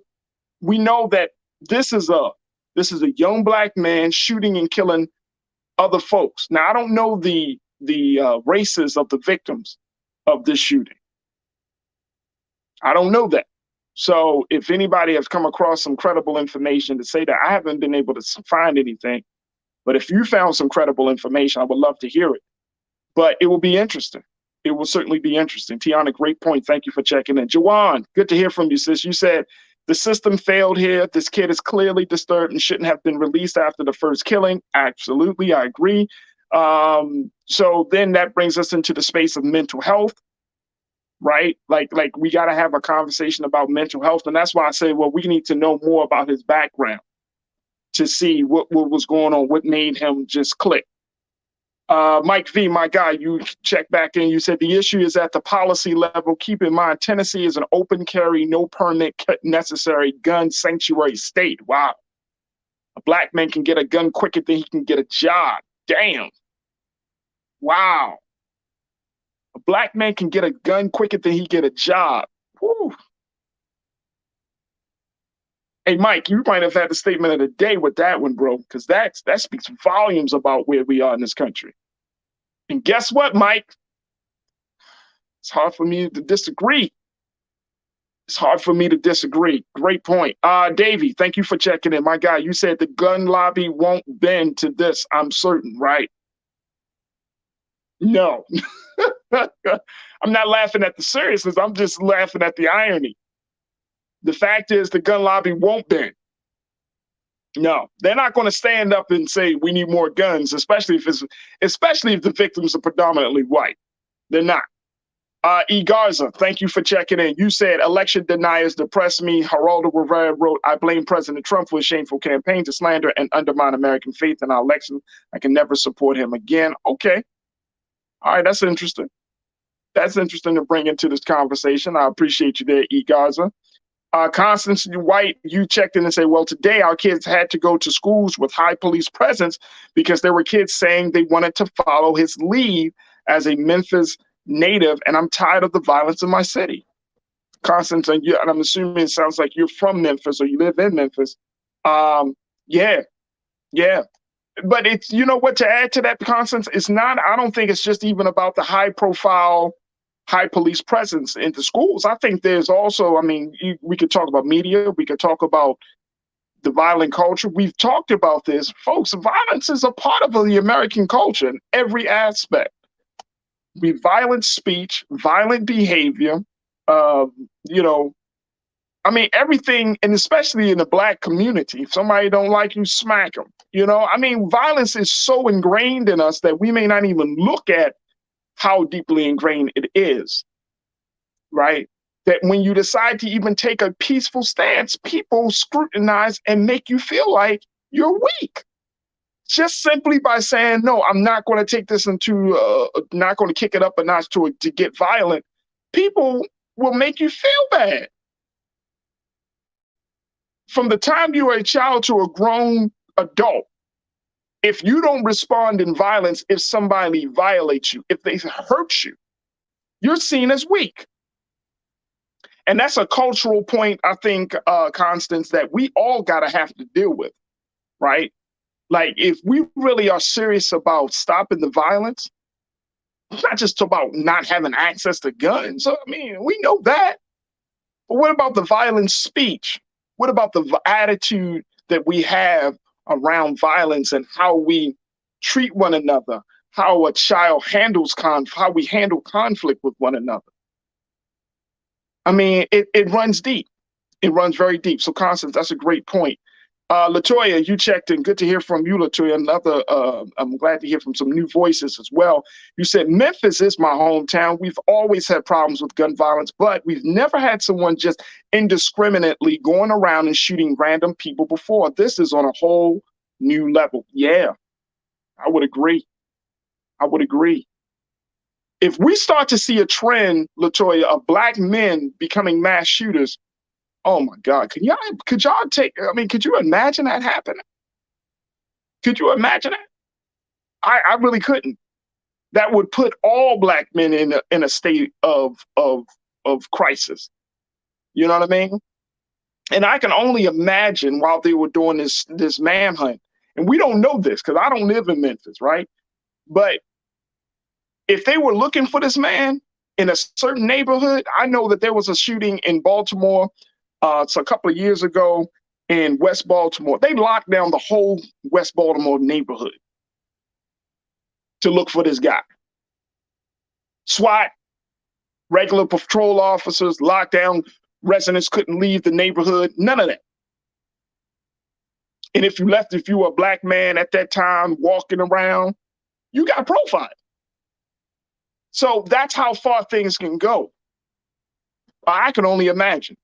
we know that this is a young Black man shooting and killing other folks. Now, I don't know the races of the victims of this shooting. I don't know that. So if anybody has come across some credible information to say that, I haven't been able to find anything. But if you found some credible information, I would love to hear it. But it will be interesting. It will certainly be interesting. Tiana, great point. Thank you for checking in. Jawan, good to hear from you, sis. You said the system failed here. This kid is clearly disturbed and shouldn't have been released after the first killing. Absolutely, I agree. So then that brings us into the space of mental health, right? Like we got to have a conversation about mental health. And that's why I say, well, we need to know more about his background to see what was going on, what made him just click. Mike V, my guy, you checked back in. You said the issue is at the policy level. Keep in mind, Tennessee is an open carry, no permit necessary gun sanctuary state. Wow. A Black man can get a gun quicker than he can get a job. Damn. Wow. A Black man can get a gun quicker than he get a job. Whew. Hey, Mike, you might have had the statement of the day with that one, bro, because that speaks volumes about where we are in this country. And guess what, Mike? It's hard for me to disagree. It's hard for me to disagree. Great point. Davey, thank you for checking in. My guy, you said the gun lobby won't bend to this, I'm certain, right? No. I'm not laughing at the seriousness. I'm just laughing at the irony. The fact is the gun lobby won't bend. No, they're not going to stand up and say we need more guns, especially if the victims are predominantly white. They're not. E. Garza, thank you for checking in. You said election deniers depress me. Geraldo Rivera wrote, I blame President Trump for a shameful campaign to slander and undermine American faith in our election. I can never support him again. Okay. All right, that's interesting. That's interesting to bring into this conversation. I appreciate you there, E. Garza. Constance White, you checked in and said, well, today our kids had to go to schools with high police presence because there were kids saying they wanted to follow his lead as a Memphis native, and I'm tired of the violence in my city. Constance, and I'm assuming it sounds like you're from Memphis or you live in Memphis. Yeah. But it's, you know what, to add to that, Constance, it's not, I don't think it's just even about the high profile, high police presence in the schools. I think there's also, I mean, we could talk about media, we could talk about the violent culture. We've talked about this. Folks, violence is a part of the American culture in every aspect. Violent speech, violent behavior, I mean, everything, and especially in the Black community, if somebody don't like you, smack them. I mean, violence is so ingrained in us that we may not even look at how deeply ingrained it is, right? That when you decide to even take a peaceful stance, people scrutinize and make you feel like you're weak. Just simply by saying, no, I'm not going to take this not going to kick it up a notch to get violent. People will make you feel bad. From the time you are a child to a grown adult, if you don't respond in violence, if somebody violates you, if they hurt you, you're seen as weak. And that's a cultural point, I think, Constance, that we all got to have to deal with, right? Like, if we really are serious about stopping the violence, it's not just about not having access to guns. So, I mean, we know that. But what about the violent speech? What about the attitude that we have around violence and how we treat one another, how a child handles how we handle conflict with one another? I mean, it runs deep. It runs very deep. So, Constance, that's a great point. Latoya, you checked in. Good to hear from you, Latoya. I'm glad to hear from some new voices as well. You said, Memphis is my hometown. We've always had problems with gun violence, but we've never had someone just indiscriminately going around and shooting random people before. This is on a whole new level. Yeah, I would agree. I would agree. If we start to see a trend, Latoya, of black men becoming mass shooters, oh my God, could you imagine that happening? Could you imagine that? I really couldn't. That would put all black men in a state of crisis. You know what I mean? And I can only imagine while they were doing this manhunt, and we don't know this because I don't live in Memphis, right? But if they were looking for this man in a certain neighborhood, I know that there was a shooting in Baltimore. It's a couple of years ago in West Baltimore. They locked down the whole West Baltimore neighborhood to look for this guy. SWAT, regular patrol officers, locked down. Residents couldn't leave the neighborhood. None of that. And if you were a black man at that time walking around, you got profiled. So that's how far things can go. I can only imagine.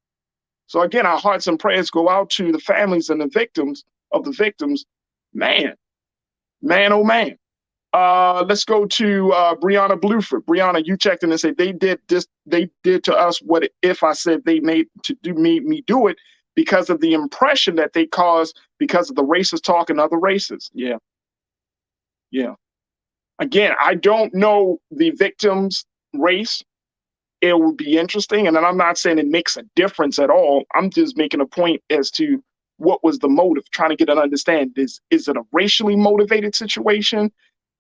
So again, our hearts and prayers go out to the families and the victims of the victims. Man, oh man. Let's go to Brianna Bluford. Brianna, you checked in and said they did to us what if I said they made me do it because of the impression that they caused because of the racist talk in other races. Yeah. Yeah. Again, I don't know the victim's race. It would be interesting. And then I'm not saying it makes a difference at all. I'm just making a point as to what was the motive, trying to get an understanding. Is it a racially motivated situation?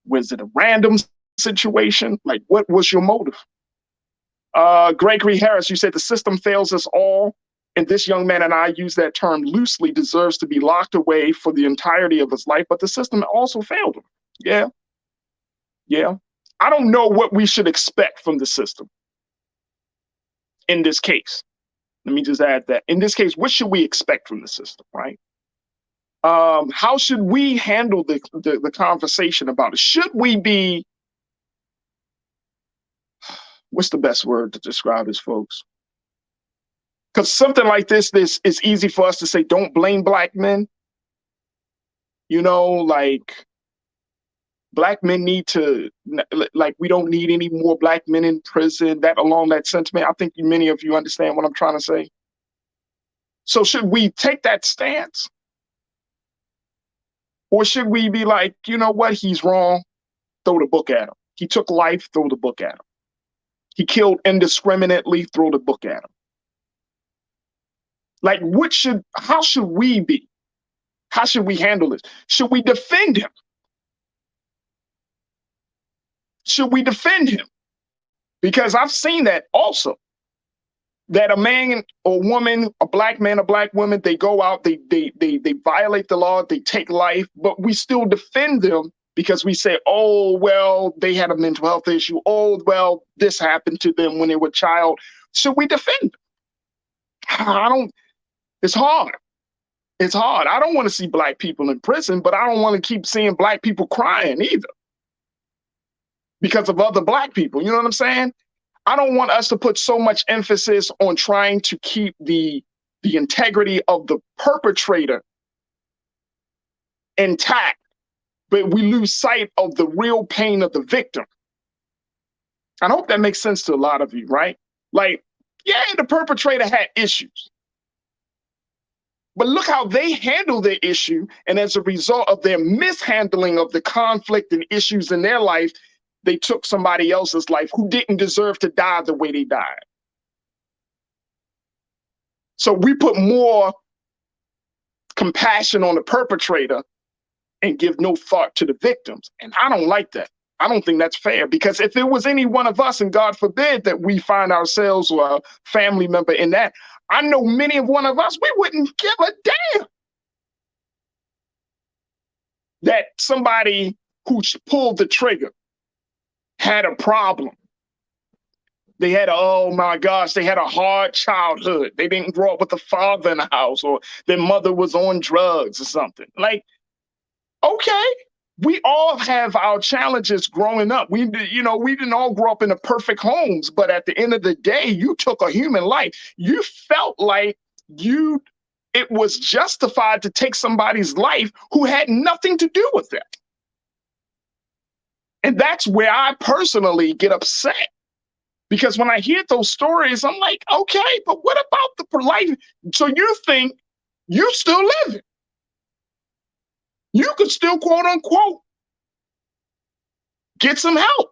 Was it a random situation? Like, what was your motive? Gregory Harris, you said the system fails us all. And this young man, and I use that term loosely, deserves to be locked away for the entirety of his life, but the system also failed him. Yeah. Yeah. I don't know what we should expect from the system in this case. Let me just add that. In this case, what should we expect from the system, right? How should we handle the conversation about it? Should we be, what's the best word to describe this, folks? Because something like this is easy for us to say, don't blame black men. You know, like, black men need to, like, we don't need any more black men in prison, along that sentiment. I think many of you understand what I'm trying to say. So should we take that stance? Or should we be like, you know what, he's wrong, throw the book at him. He took life, throw the book at him. He killed indiscriminately, throw the book at him. Like, how should we be? How should we handle this? Should we defend him? Should we defend him? Because I've seen that also. That a man or woman, a black man, a black woman, they go out, they violate the law, they take life, but we still defend them because we say, oh, well, they had a mental health issue. Oh, well, this happened to them when they were a child. Should we defend them? It's hard. It's hard. I don't want to see black people in prison, but I don't want to keep seeing black people crying either because of other black people. You know what I'm saying? I don't want us to put so much emphasis on trying to keep the integrity of the perpetrator intact, but we lose sight of the real pain of the victim. I hope that makes sense to a lot of you, right? Like, yeah, the perpetrator had issues, but look how they handle their issue. And as a result of their mishandling of the conflict and issues in their life, they took somebody else's life who didn't deserve to die the way they died. So we put more compassion on the perpetrator and give no thought to the victims. And I don't like that. I don't think that's fair, because if it was any one of us, and God forbid that we find ourselves or a family member in that, I know many of one of us, we wouldn't give a damn that somebody who pulled the trigger had a problem. They had, oh my gosh, they had a hard childhood. They didn't grow up with a father in the house, or their mother was on drugs or something. Like, okay, we all have our challenges growing up. We didn't all grow up in the perfect homes, but at the end of the day, you took a human life. You felt like it was justified to take somebody's life who had nothing to do with it. And that's where I personally get upset. Because when I hear those stories, I'm like, okay, but what about the life? So you think you still living? You could still, quote unquote, get some help.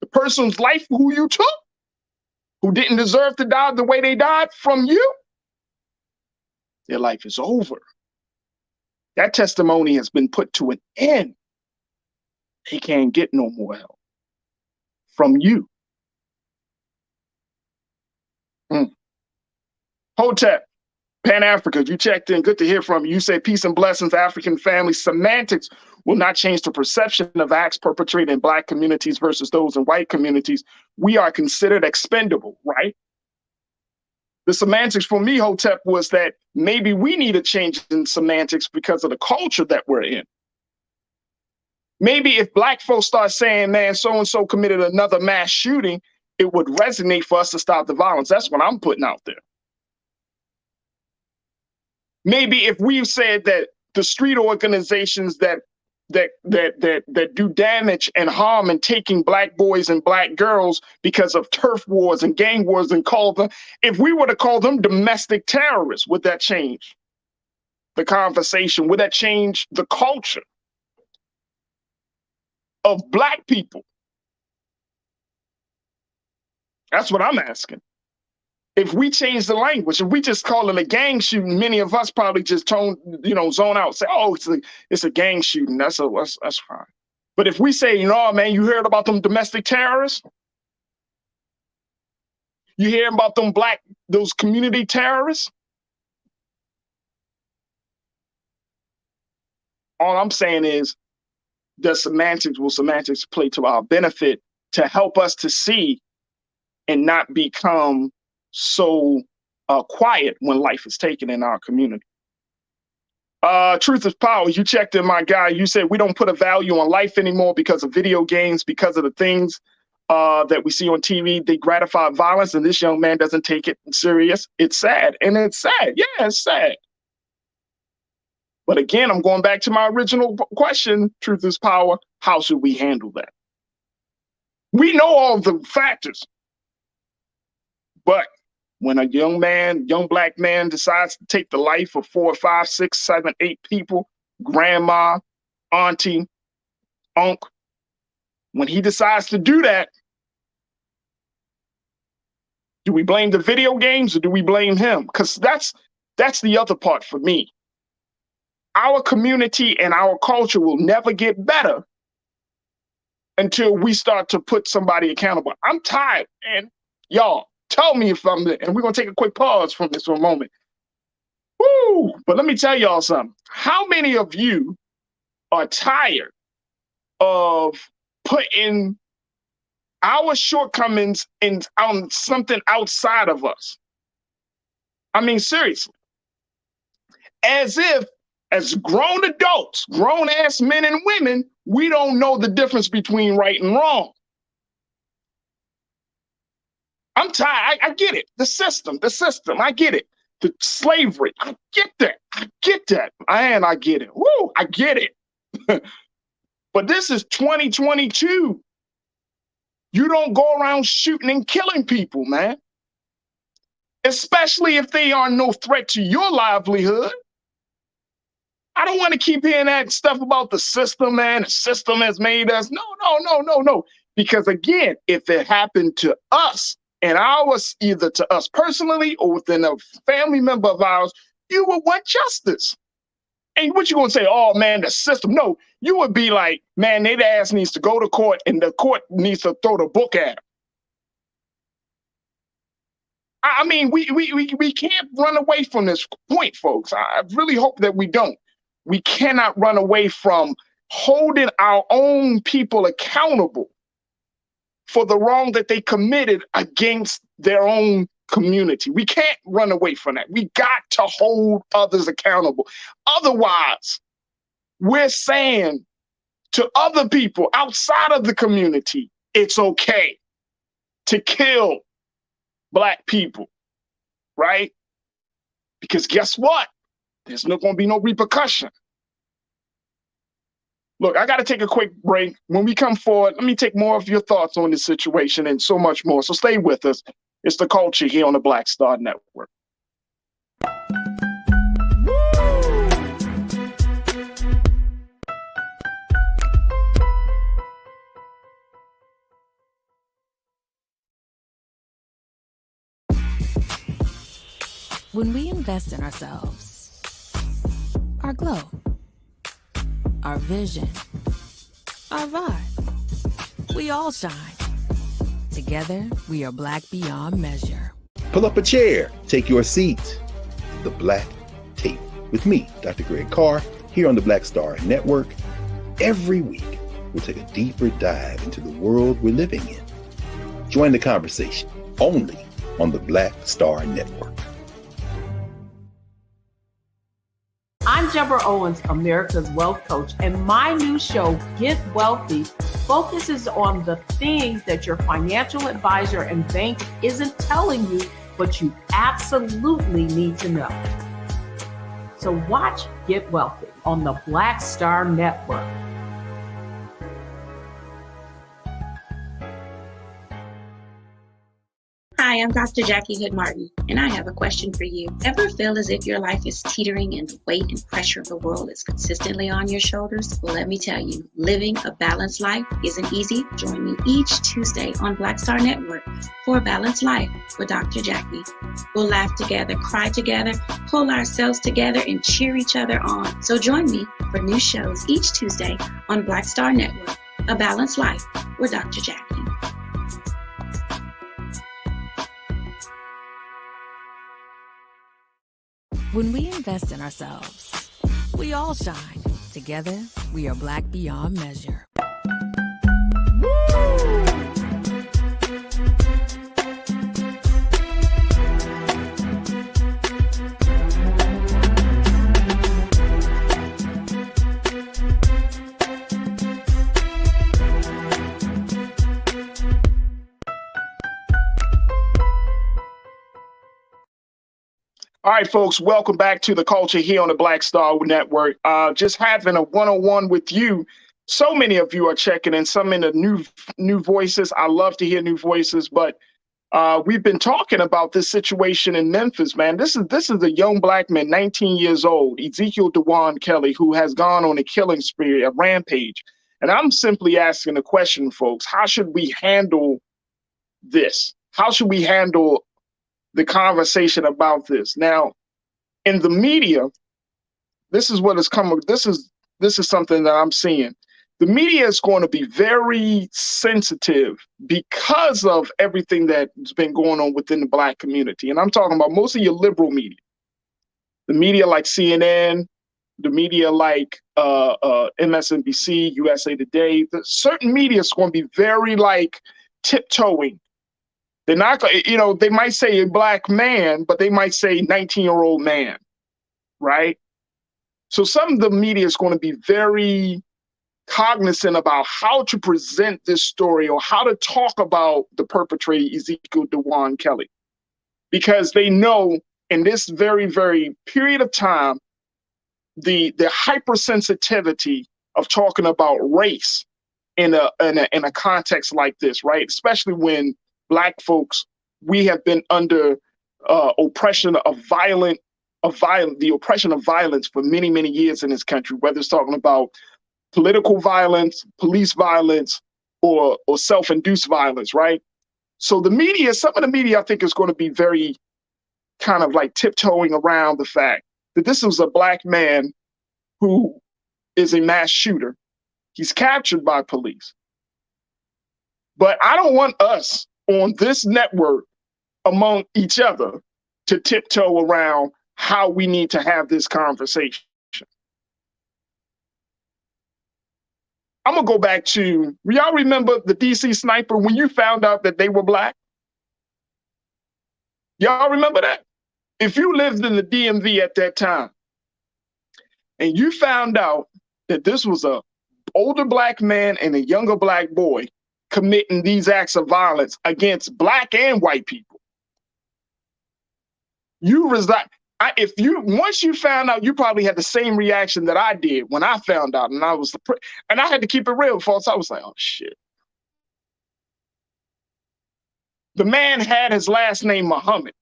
The person's life who you took, who didn't deserve to die the way they died from you, their life is over. That testimony has been put to an end. They can't get no more help from you. Hotep, Pan-Africa, you checked in. Good to hear from you. You say peace and blessings, African families. Semantics will not change the perception of acts perpetrated in Black communities versus those in white communities. We are considered expendable, right? The semantics for me, Hotep, was that maybe we need a change in semantics because of the culture that we're in. Maybe if Black folks start saying, man, so-and-so committed another mass shooting, it would resonate for us to stop the violence. That's what I'm putting out there. Maybe if we've said that the street organizations that do damage and harm and taking Black boys and Black girls because of turf wars and gang wars, and call them, if we were to call them domestic terrorists, would that change the conversation? Would that change the culture of Black people? That's what I'm asking. If we change the language, if we just call it a gang shooting, many of us probably just zone out, say, oh, it's a gang shooting. That's fine. But if we say, man, you heard about them domestic terrorists? You hear about those community terrorists? All I'm saying is, will semantics play to our benefit to help us to see and not become so quiet when life is taken in our community? Truth is power. You checked in, my guy. You said we don't put a value on life anymore because of video games, because of the things that we see on TV. They gratify violence, and this young man doesn't take it serious. It's sad. And it's sad. Yeah, it's sad. But again, I'm going back to my original question, truth is power. How should we handle that? We know all the factors. But when a young Black man decides to take the life of 4, 5, 6, 7, 8 people, grandma, auntie, uncle, when he decides to do that, do we blame the video games or do we blame him? Because that's the other part for me. Our community and our culture will never get better until we start to put somebody accountable. I'm tired, and y'all, tell me if I'm there. And we're going to take a quick pause from this for a moment. Woo! But let me tell y'all something. How many of you are tired of putting our shortcomings on something outside of us? I mean, seriously. As if, as grown adults, grown-ass men and women, we don't know the difference between right and wrong. I'm tired. I get it. The system. I get it. The slavery. I get that. I get it. Woo, I get it. But this is 2022. You don't go around shooting and killing people, man. Especially if they are no threat to your livelihood. I don't want to keep hearing that stuff about the system, man. The system has made us. No. Because again, if it happened to us, and ours, either to us personally or within a family member of ours, you would want justice. And what you gonna say? Oh man, the system. No, you would be like, man, their ass needs to go to court, and the court needs to throw the book at them. I mean, we can't run away from this point, folks. I really hope that we don't. We cannot run away from holding our own people accountable for the wrong that they committed against their own community. We can't run away from that. We got to hold others accountable. Otherwise, we're saying to other people outside of the community, it's okay to kill Black people, right? Because guess what? There's not going to be no repercussion. Look, I got to take a quick break. When we come forward, let me take more of your thoughts on this situation and so much more. So stay with us. It's The Culture here on the Black Star Network. When we invest in ourselves, our glow, our vision, our vibe, we all shine. Together, we are Black beyond measure. Pull up a chair, take your seat. The Black Tape with me, Dr. Greg Carr, here on the Black Star Network. Every week, we'll take a deeper dive into the world we're living in. Join the conversation only on the Black Star Network. I'm Deborah Owens, America's Wealth Coach, and my new show, Get Wealthy, focuses on the things that your financial advisor and bank isn't telling you, but you absolutely need to know. So watch Get Wealthy on the Black Star Network. Hi, I'm Dr. Jackie Hood Martin, and I have a question for you. Ever feel as if your life is teetering and the weight and pressure of the world is consistently on your shoulders? Well, let me tell you, living a balanced life isn't easy. Join me each Tuesday on Black Star Network for a Balanced Life with Dr. Jackie. We'll laugh together, cry together, pull ourselves together, and cheer each other on. So join me for new shows each Tuesday on Black Star Network, A Balanced Life with Dr. Jackie. When we invest in ourselves, we all shine. Together, we are Black beyond measure. All right, folks, welcome back to The Culture here on the Black Star Network. Just having a one-on-one with you. So many of you are checking in, some in the new voices. I love to hear new voices, but we've been talking about this situation in Memphis, man. This is a young Black man, 19 years old, Ezekiel Dewan Kelly, who has gone on a killing spree, a rampage. And I'm simply asking the question, folks, how should we handle this? How should we handle the conversation about this? Now, in the media, this is what has come. This is something that I'm seeing. The media is going to be very sensitive because of everything that's been going on within the Black community. And I'm talking about most of your liberal media. The media like CNN, the media like MSNBC, USA Today. Certain media is going to be very like tiptoeing. They're not, they might say a Black man, but they might say 19-year-old man, right? So some of the media is going to be very cognizant about how to present this story or how to talk about the perpetrator, Ezekiel Dewan Kelly, because they know in this very, very period of time, the hypersensitivity of talking about race in a context like this, right? Especially when Black folks, we have been under the oppression of violence for many, many years in this country, whether it's talking about political violence, police violence, or self-induced violence, right? So the media, some of the media, I think, is going to be very kind of like tiptoeing around the fact that this was a black man who is a mass shooter. He's captured by police. But I don't want us on this network among each other to tiptoe around how we need to have this conversation. I'm going to go back to, y'all remember the DC sniper when you found out that they were black? Y'all remember that? If you lived in the DMV at that time and you found out that this was a older black man and a younger black boy committing these acts of violence against black and white people, you resign. Once you found out, you probably had the same reaction that I did when I found out, and I had to keep it real, folks. I was like, oh shit. The man had his last name Muhammad.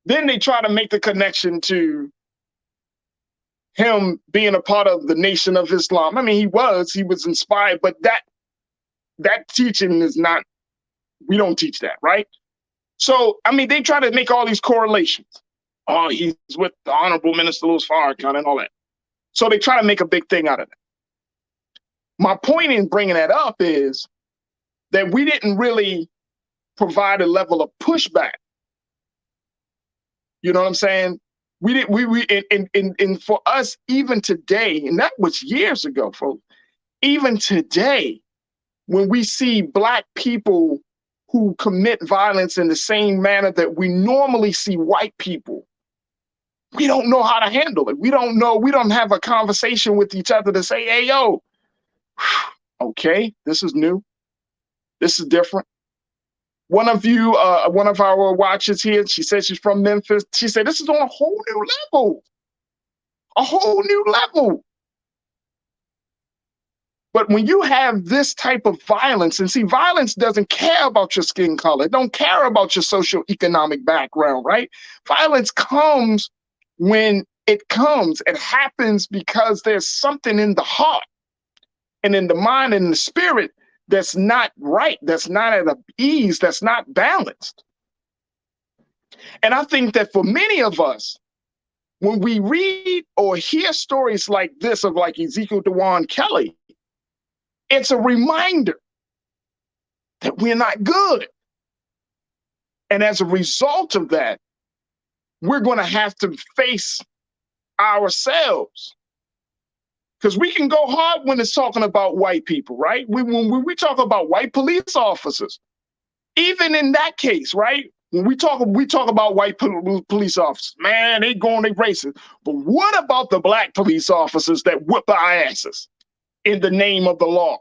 Then they try to make the connection to him being a part of the Nation of Islam. I mean, he was inspired, but that teaching is not, we don't teach that, right? So, I mean, they try to make all these correlations. Oh, he's with the Honorable Minister Louis Farrakhan and all that. So they try to make a big thing out of that. My point in bringing that up is that we didn't really provide a level of pushback. You know what I'm saying? And for us, even today, and that was years ago, folks, even today, when we see black people who commit violence in the same manner that we normally see white people, we don't know how to handle it. We don't have a conversation with each other to say, hey, yo, okay, this is new. This is different. One of our watchers here, she said she's from Memphis. She said, this is on a whole new level. A whole new level. But when you have this type of violence, and see, violence doesn't care about your skin color. It don't care about your socioeconomic background, right? Violence comes when it comes. It happens because there's something in the heart and in the mind and in the spirit that's not right, that's not at ease, that's not balanced. And I think that for many of us, when we read or hear stories like this of like Ezekiel DeJuan Kelly, it's a reminder that we're not good. And as a result of that, we're going to have to face ourselves. Because we can go hard when it's talking about white people, right? When we talk about white police officers, even in that case, right? When we talk about white police officers, man, they racist. But what about the black police officers that whip our asses in the name of the law?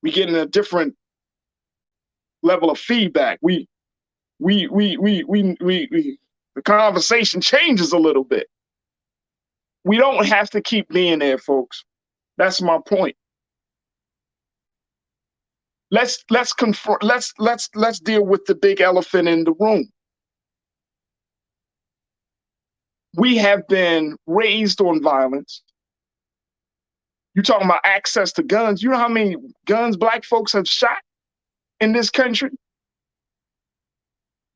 We get in a different level of feedback. The conversation changes a little bit. We don't have to keep being there, folks. That's my point. Let's deal with the big elephant in the room. We have been raised on violence. You're talking about access to guns. You know how many guns black folks have shot in this country?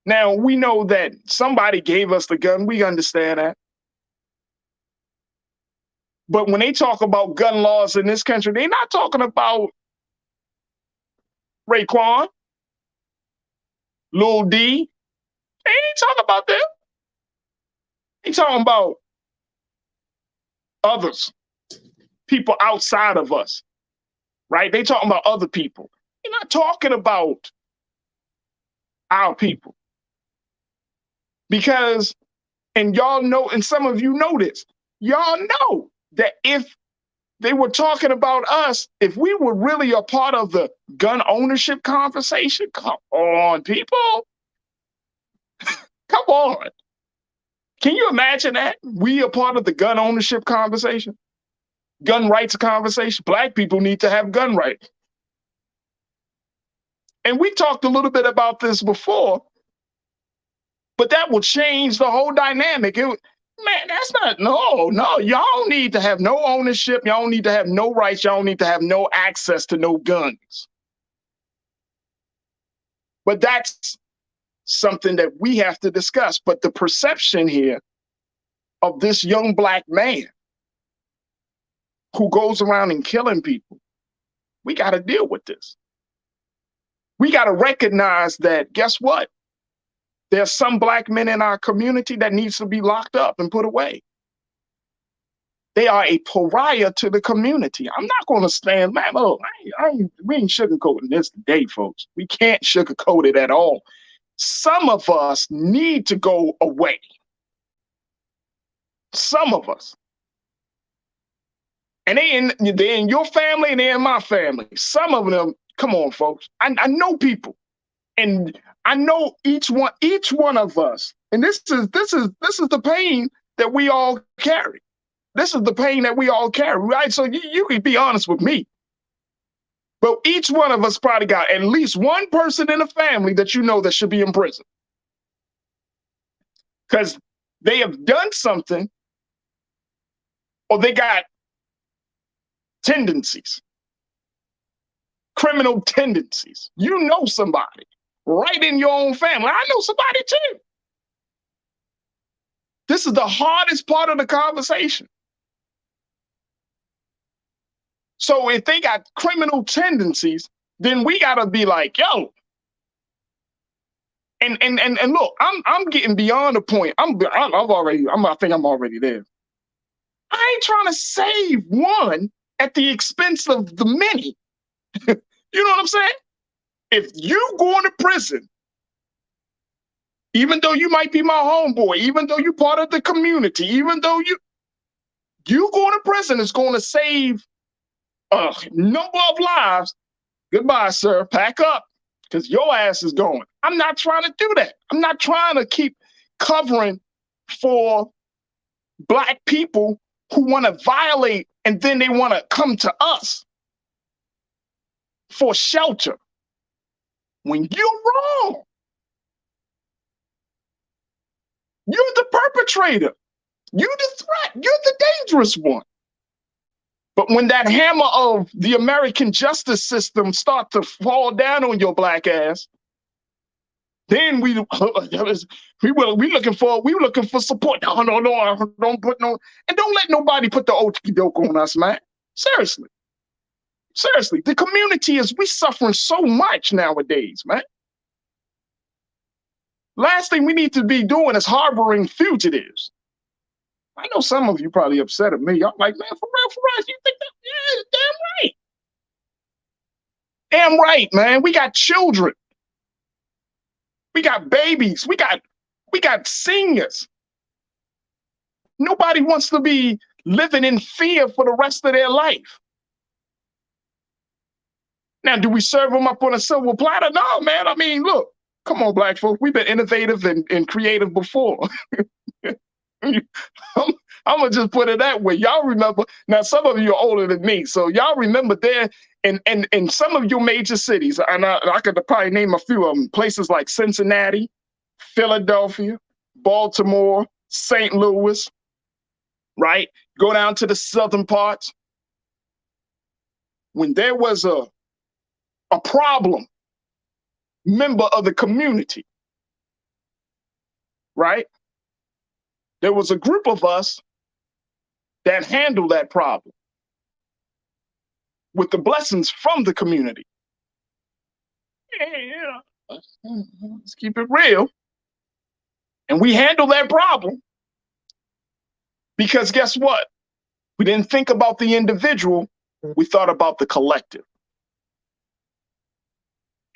Now, we know that somebody gave us the gun. We understand that. But when they talk about gun laws in this country, they're not talking about Raekwon, Lil D. They ain't talking about them. They talking about others, people outside of us, right? They talking about other people. They're not talking about our people. Because, and y'all know, and some of you know this, y'all know that if they were talking about us, if we were really a part of the gun ownership conversation, come on, people. Come on. Can you imagine that? We are part of the gun ownership conversation, gun rights conversation. Black people need to have gun rights. And we talked a little bit about this before, but that will change the whole dynamic. Man, that's not, no. Y'all don't need to have no ownership. Y'all don't need to have no rights. Y'all don't need to have no access to no guns. But that's something that we have to discuss. But the perception here of this young black man who goes around and killing people, we got to deal with this. We got to recognize that, guess what? There's some black men in our community that needs to be locked up and put away. They are a pariah to the community. I'm not going to stand, man, look, we ain't sugarcoating this today, folks. We can't sugarcoat it at all. Some of us need to go away. Some of us. And they're in your family and they're in my family. Some of them, come on, folks. I know people. And I know each one of us, and this is the pain that we all carry. This is the pain that we all carry, right? So you can be honest with me. But each one of us probably got at least one person in the family that you know that should be in prison. Because they have done something or they got tendencies, criminal tendencies. You know somebody. Right in your own family. I know somebody too. This is the hardest part of the conversation. So if they got criminal tendencies, then we gotta be like, yo. And look, I'm getting beyond the point. I think I'm already there. I ain't trying to save one at the expense of the many. You know what I'm saying? If you going to prison, even though you might be my homeboy, even though you're part of the community, even though you going to prison is going to save a number of lives, goodbye, sir. Pack up, because your ass is going. I'm not trying to do that. I'm not trying to keep covering for black people who want to violate and then they want to come to us for shelter. When you're wrong, you're the perpetrator. You're the threat. You're the dangerous one. But when that hammer of the American justice system start to fall down on your black ass, then we looking for support. No, don't put no, and don't let nobody put the okey doke on us, man. Seriously. Seriously, the community we suffering so much nowadays, man. Last thing we need to be doing is harboring fugitives. I know some of you probably upset at me. I'm like, man, for real, you think that? Yeah, damn right. Damn right, man. We got children. We got babies. We got seniors. Nobody wants to be living in fear for the rest of their life. Now, do we serve them up on a silver platter? No, man. I mean, look, come on, black folk. We've been innovative and creative before. I'm going to just put it that way. Y'all remember, now some of you are older than me, so y'all remember there in some of your major cities, and I could probably name a few of them, places like Cincinnati, Philadelphia, Baltimore, St. Louis, right? Go down to the southern parts. When there was a problem member of the community, right? There was a group of us that handled that problem with the blessings from the community. Yeah, let's keep it real. And we handled that problem because guess what? We didn't think about the individual, we thought about the collective.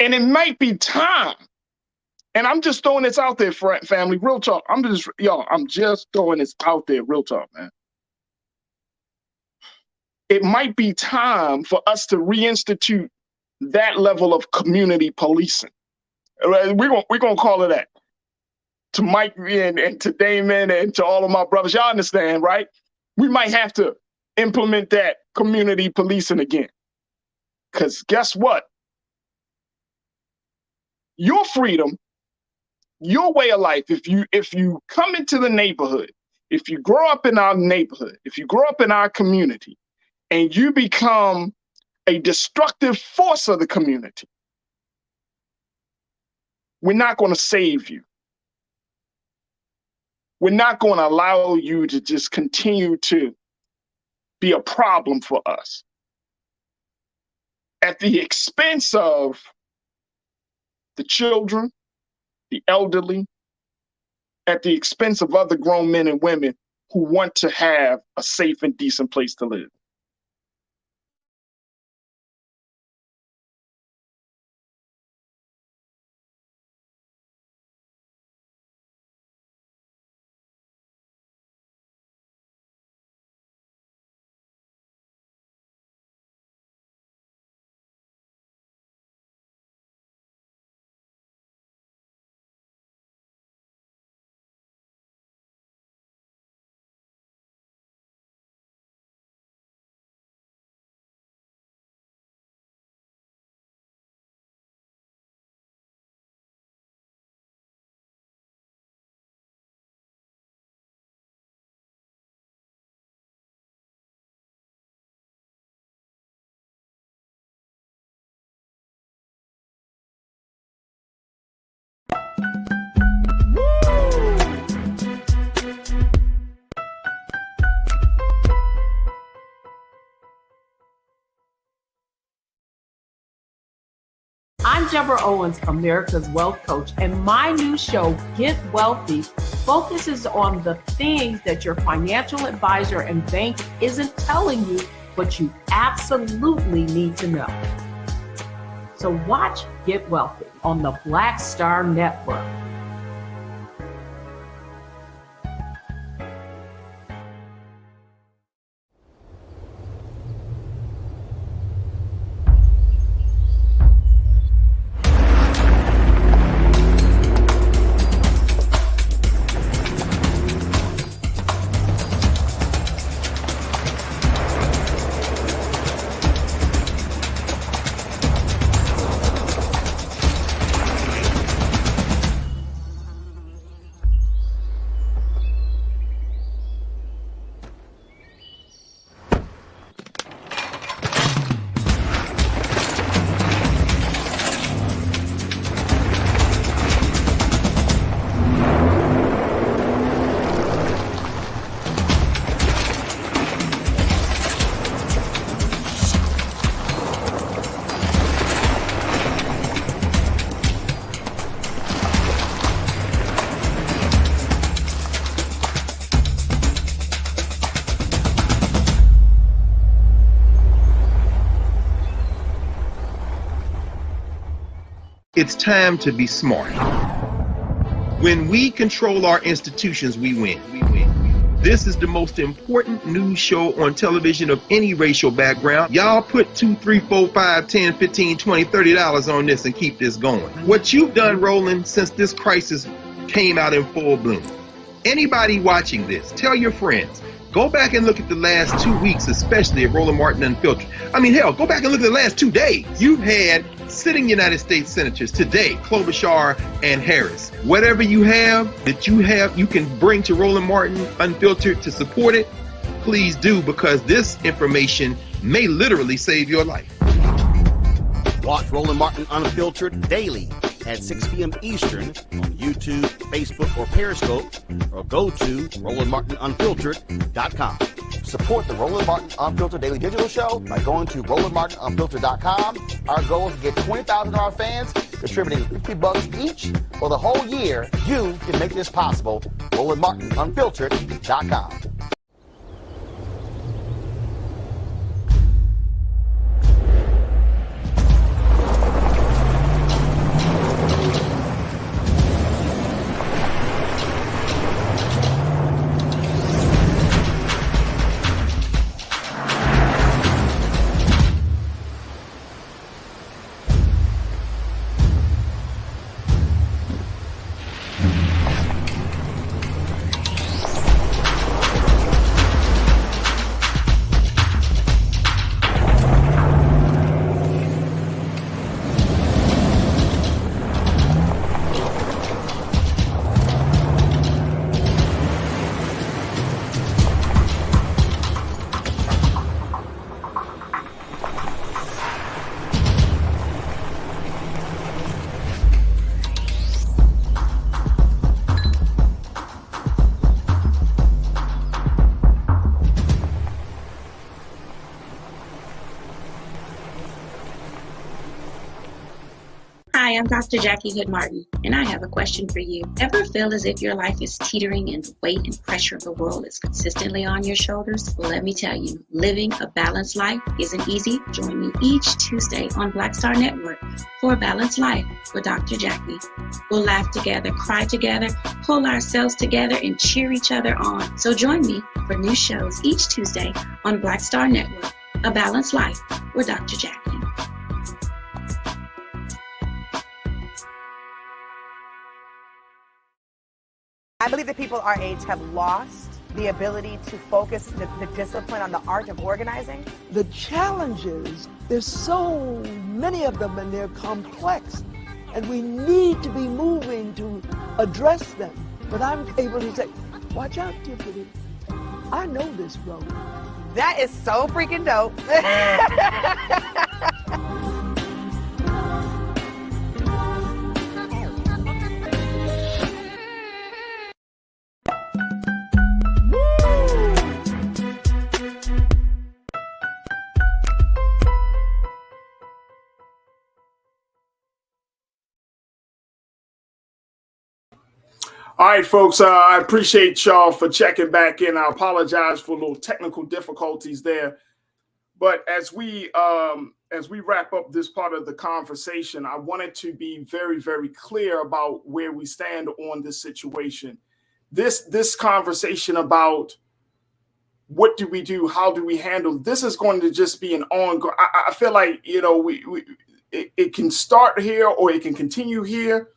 And it might be time, and I'm just throwing this out there, family, real talk. I'm just throwing this out there, real talk, man. It might be time for us to reinstitute that level of community policing. We're gonna call it that. To Mike and to Damon and to all of my brothers, y'all understand, right? We might have to implement that community policing again. Because guess what? Your freedom, your way of life, if you come into the neighborhood If you grow up in our neighborhood, if you grow up in our community, and you become a destructive force of the community, we're not going to save you. We're not going to allow you to just continue to be a problem for us at the expense of the children, the elderly, at the expense of other grown men and women who want to have a safe and decent place to live. I'm Deborah Owens, America's Wealth Coach, and my new show, Get Wealthy, focuses on the things that your financial advisor and bank isn't telling you, but you absolutely need to know. So watch Get Wealthy on the Black Star Network. It's time to be smart. When we control our institutions, we win. This is the most important news show on television of any racial background. Y'all put $2, $3, $4, $5, $10, $15, $20, $30 on this and keep this going. What you've done, Roland, since this crisis came out in full bloom. Anybody watching this, tell your friends. Go back and look at the last 2 weeks, especially at Roland Martin Unfiltered. I mean, hell, go back and look at the last 2 days. You've had sitting United States senators today, Klobuchar and Harris. Whatever you have that you can bring to Roland Martin Unfiltered to support it, please do, because this information may literally save your life. Watch Roland Martin Unfiltered daily at 6 p.m. Eastern on YouTube, Facebook, or Periscope, or go to RolandMartinUnfiltered.com. Support the Roland Martin Unfiltered Daily Digital Show by going to RolandMartinUnfiltered.com. Our goal is to get 20,000 of our fans contributing $50 each for the whole year. You can make this possible. RolandMartinUnfiltered.com. Hi, I'm Dr. Jackie Hood Martin, and I have a question for you. Ever feel as if your life is teetering and the weight and pressure of the world is consistently on your shoulders? Well, let me tell you, living a balanced life isn't easy. Join me each Tuesday on Black Star Network for A Balanced Life with Dr. Jackie. We'll laugh together, cry together, pull ourselves together, and cheer each other on. So join me for new shows each Tuesday on Black Star Network, A Balanced Life with Dr. Jackie. I believe that people our age have lost the ability to focus the discipline on the art of organizing. The challenges, there's so many of them and they're complex, and we need to be moving to address them. But I'm able to say, watch out, Tiffany. I know this road. That is so freaking dope. All right, folks, I appreciate y'all for checking back in. I apologize for little technical difficulties there. But as we wrap up this part of the conversation, I wanted to be very, very clear about where we stand on this situation. This conversation about what do we do, how do we handle this is going to just be an ongoing. I feel like, you know, it can start here or it can continue here.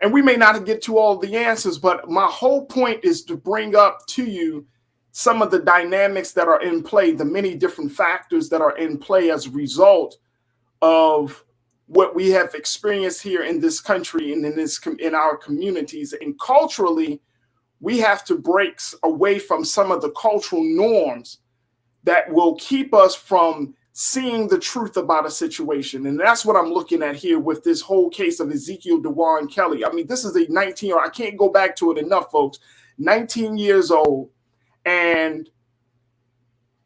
And we may not get to all the answers, but my whole point is to bring up to you some of the dynamics that are in play, the many different factors that are in play as a result of what we have experienced here in this country and in our communities. And culturally, we have to break away from some of the cultural norms that will keep us from seeing the truth about a situation. And that's what I'm looking at here with this whole case of Ezekiel DeJuan Kelly. I mean, this is a 19-year-old. I can't go back to it enough, folks. 19 years old and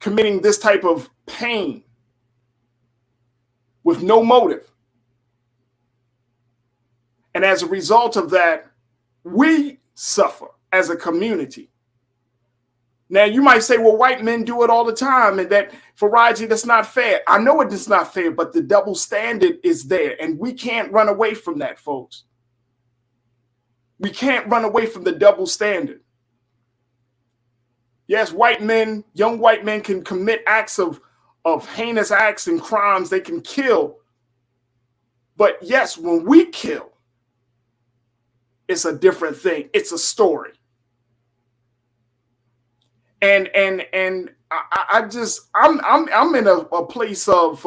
committing this type of pain with no motive. And as a result of that, we suffer as a community. Now, you might say, well, white men do it all the time, and that, Farajii, that's not fair. I know it is not fair, but the double standard is there, and we can't run away from that, folks. We can't run away from the double standard. Yes, white men, young white men can commit acts of heinous acts and crimes. They can kill. But yes, when we kill, it's a different thing. It's a story. And I'm in a place of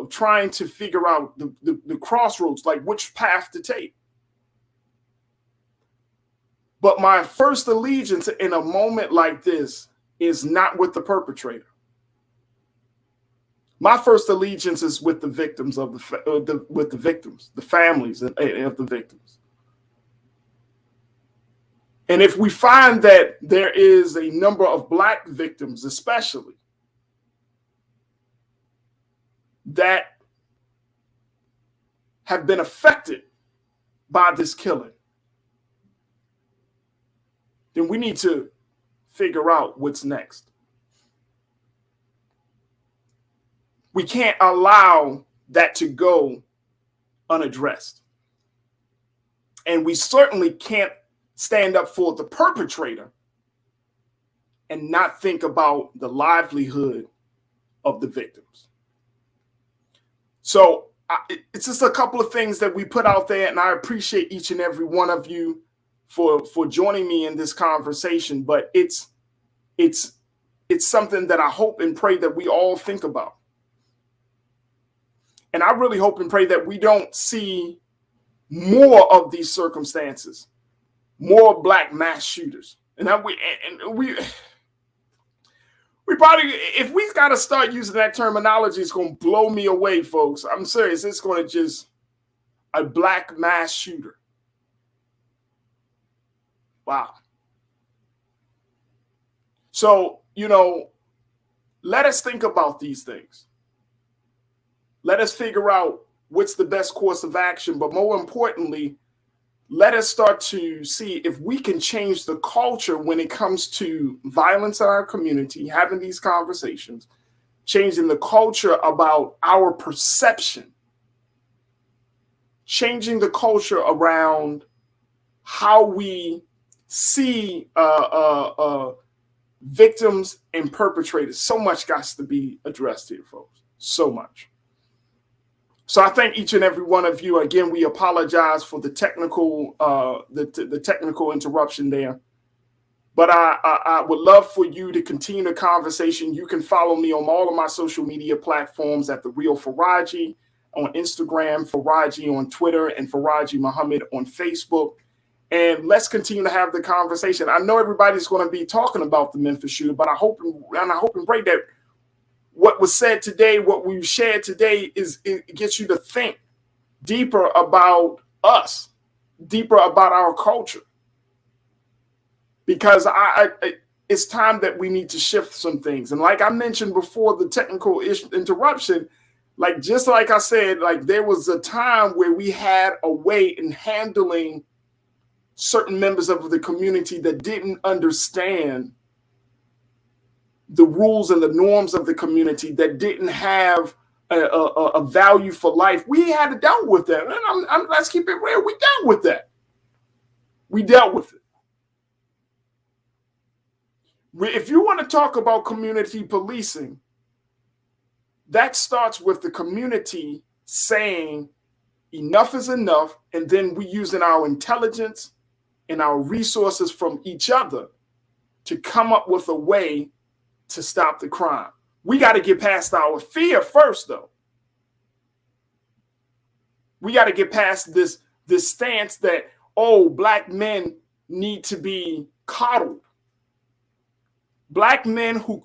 trying to figure out the crossroads, like which path to take. But my first allegiance in a moment like this is not with the perpetrator. My first allegiance is with the victims of the families of the victims. And if we find that there is a number of Black victims, especially, that have been affected by this killing, then we need to figure out what's next. We can't allow that to go unaddressed. And we certainly can't stand up for the perpetrator and not think about the livelihood of the victims. So it's just a couple of things that we put out there, and I appreciate each and every one of you for joining me in this conversation. But it's something that I hope and pray that we all think about. And I really hope and pray that we don't see more of these circumstances. More Black mass shooters. And we probably, if we got to start using that terminology, it's going to blow me away, folks. I'm serious. It's going to just a Black mass shooter. Wow. So, you know, let us think about these things. Let us figure out what's the best course of action, but more importantly, let us start to see if we can change the culture when it comes to violence in our community, having these conversations, changing the culture about our perception, changing the culture around how we see victims and perpetrators. So much got to be addressed here, folks. So much. So I thank each and every one of you. Again, we apologize for the technical the technical interruption there. But I would love for you to continue the conversation. You can follow me on all of my social media platforms at The Real Farajii on Instagram, Farajii on Twitter, and Farajii Muhammad on Facebook. And let's continue to have the conversation. I know everybody's going to be talking about the Memphis shooter, but I hope and pray that what was said today, what we shared today, it gets you to think deeper about us, deeper about our culture. Because it's time that we need to shift some things. And like I mentioned before the technical interruption, just like I said, there was a time where we had a way in handling certain members of the community that didn't understand the rules and the norms of the community, that didn't have a value for life. We had to deal with that. And let's keep it real. We dealt with that. We dealt with it. If you want to talk about community policing, that starts with the community saying enough is enough, and then we using our intelligence and our resources from each other to come up with a way to stop the crime. We got to get past our fear first, though. We got to get past this stance that, oh, black men need to be coddled. Black men who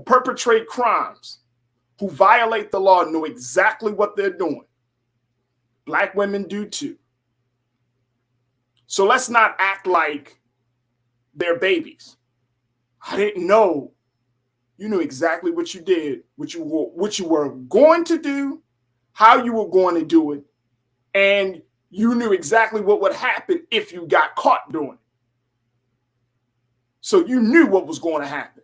perpetrate crimes, who violate the law, know exactly what they're doing. Black women do too. So let's not act like they're babies. I didn't know. You knew exactly what you did, what you were going to do, how you were going to do it, and you knew exactly what would happen if you got caught doing it. So you knew what was going to happen.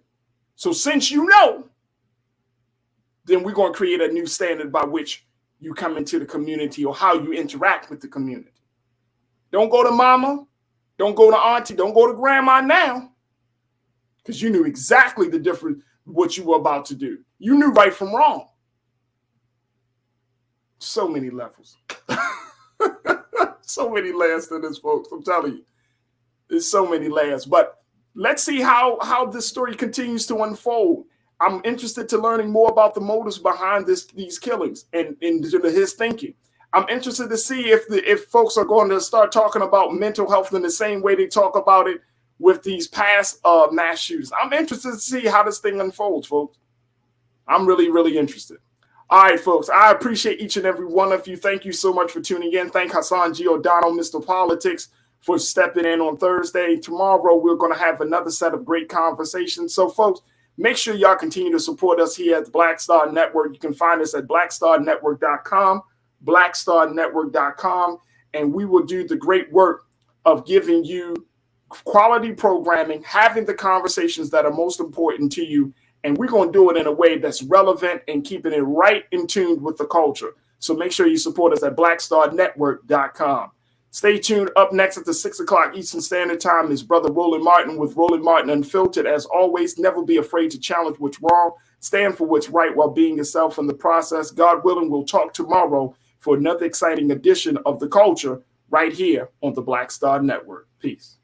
So since you know, then we're going to create a new standard by which you come into the community or how you interact with the community. Don't go to mama. Don't go to auntie. Don't go to grandma now. Because you knew exactly the difference, what you were about to do. You knew right from wrong. So many levels. So many layers to this, folks. I'm telling you. There's so many layers. But let's see how this story continues to unfold. I'm interested to learning more about the motives behind these killings and his thinking. I'm interested to see if folks are going to start talking about mental health in the same way they talk about it with these past mass shootings. I'm interested to see how this thing unfolds, folks. I'm really, really interested. All right, folks, I appreciate each and every one of you. Thank you so much for tuning in. Thank Hassan G. O'Donnell, Mr. Politics, for stepping in on Thursday. Tomorrow, we're going to have another set of great conversations. So, folks, make sure y'all continue to support us here at the Black Star Network. You can find us at blackstarnetwork.com, blackstarnetwork.com, and we will do the great work of giving you quality programming, having the conversations that are most important to you, and we're going to do it in a way that's relevant and keeping it right in tune with the culture. So make sure you support us at blackstarnetwork.com. Stay tuned. Up next at the 6 o'clock Eastern Standard Time is Brother Roland Martin with Roland Martin Unfiltered. As always, never be afraid to challenge what's wrong. Stand for what's right while being yourself in the process. God willing, we'll talk tomorrow for another exciting edition of The Culture right here on the Black Star Network. Peace.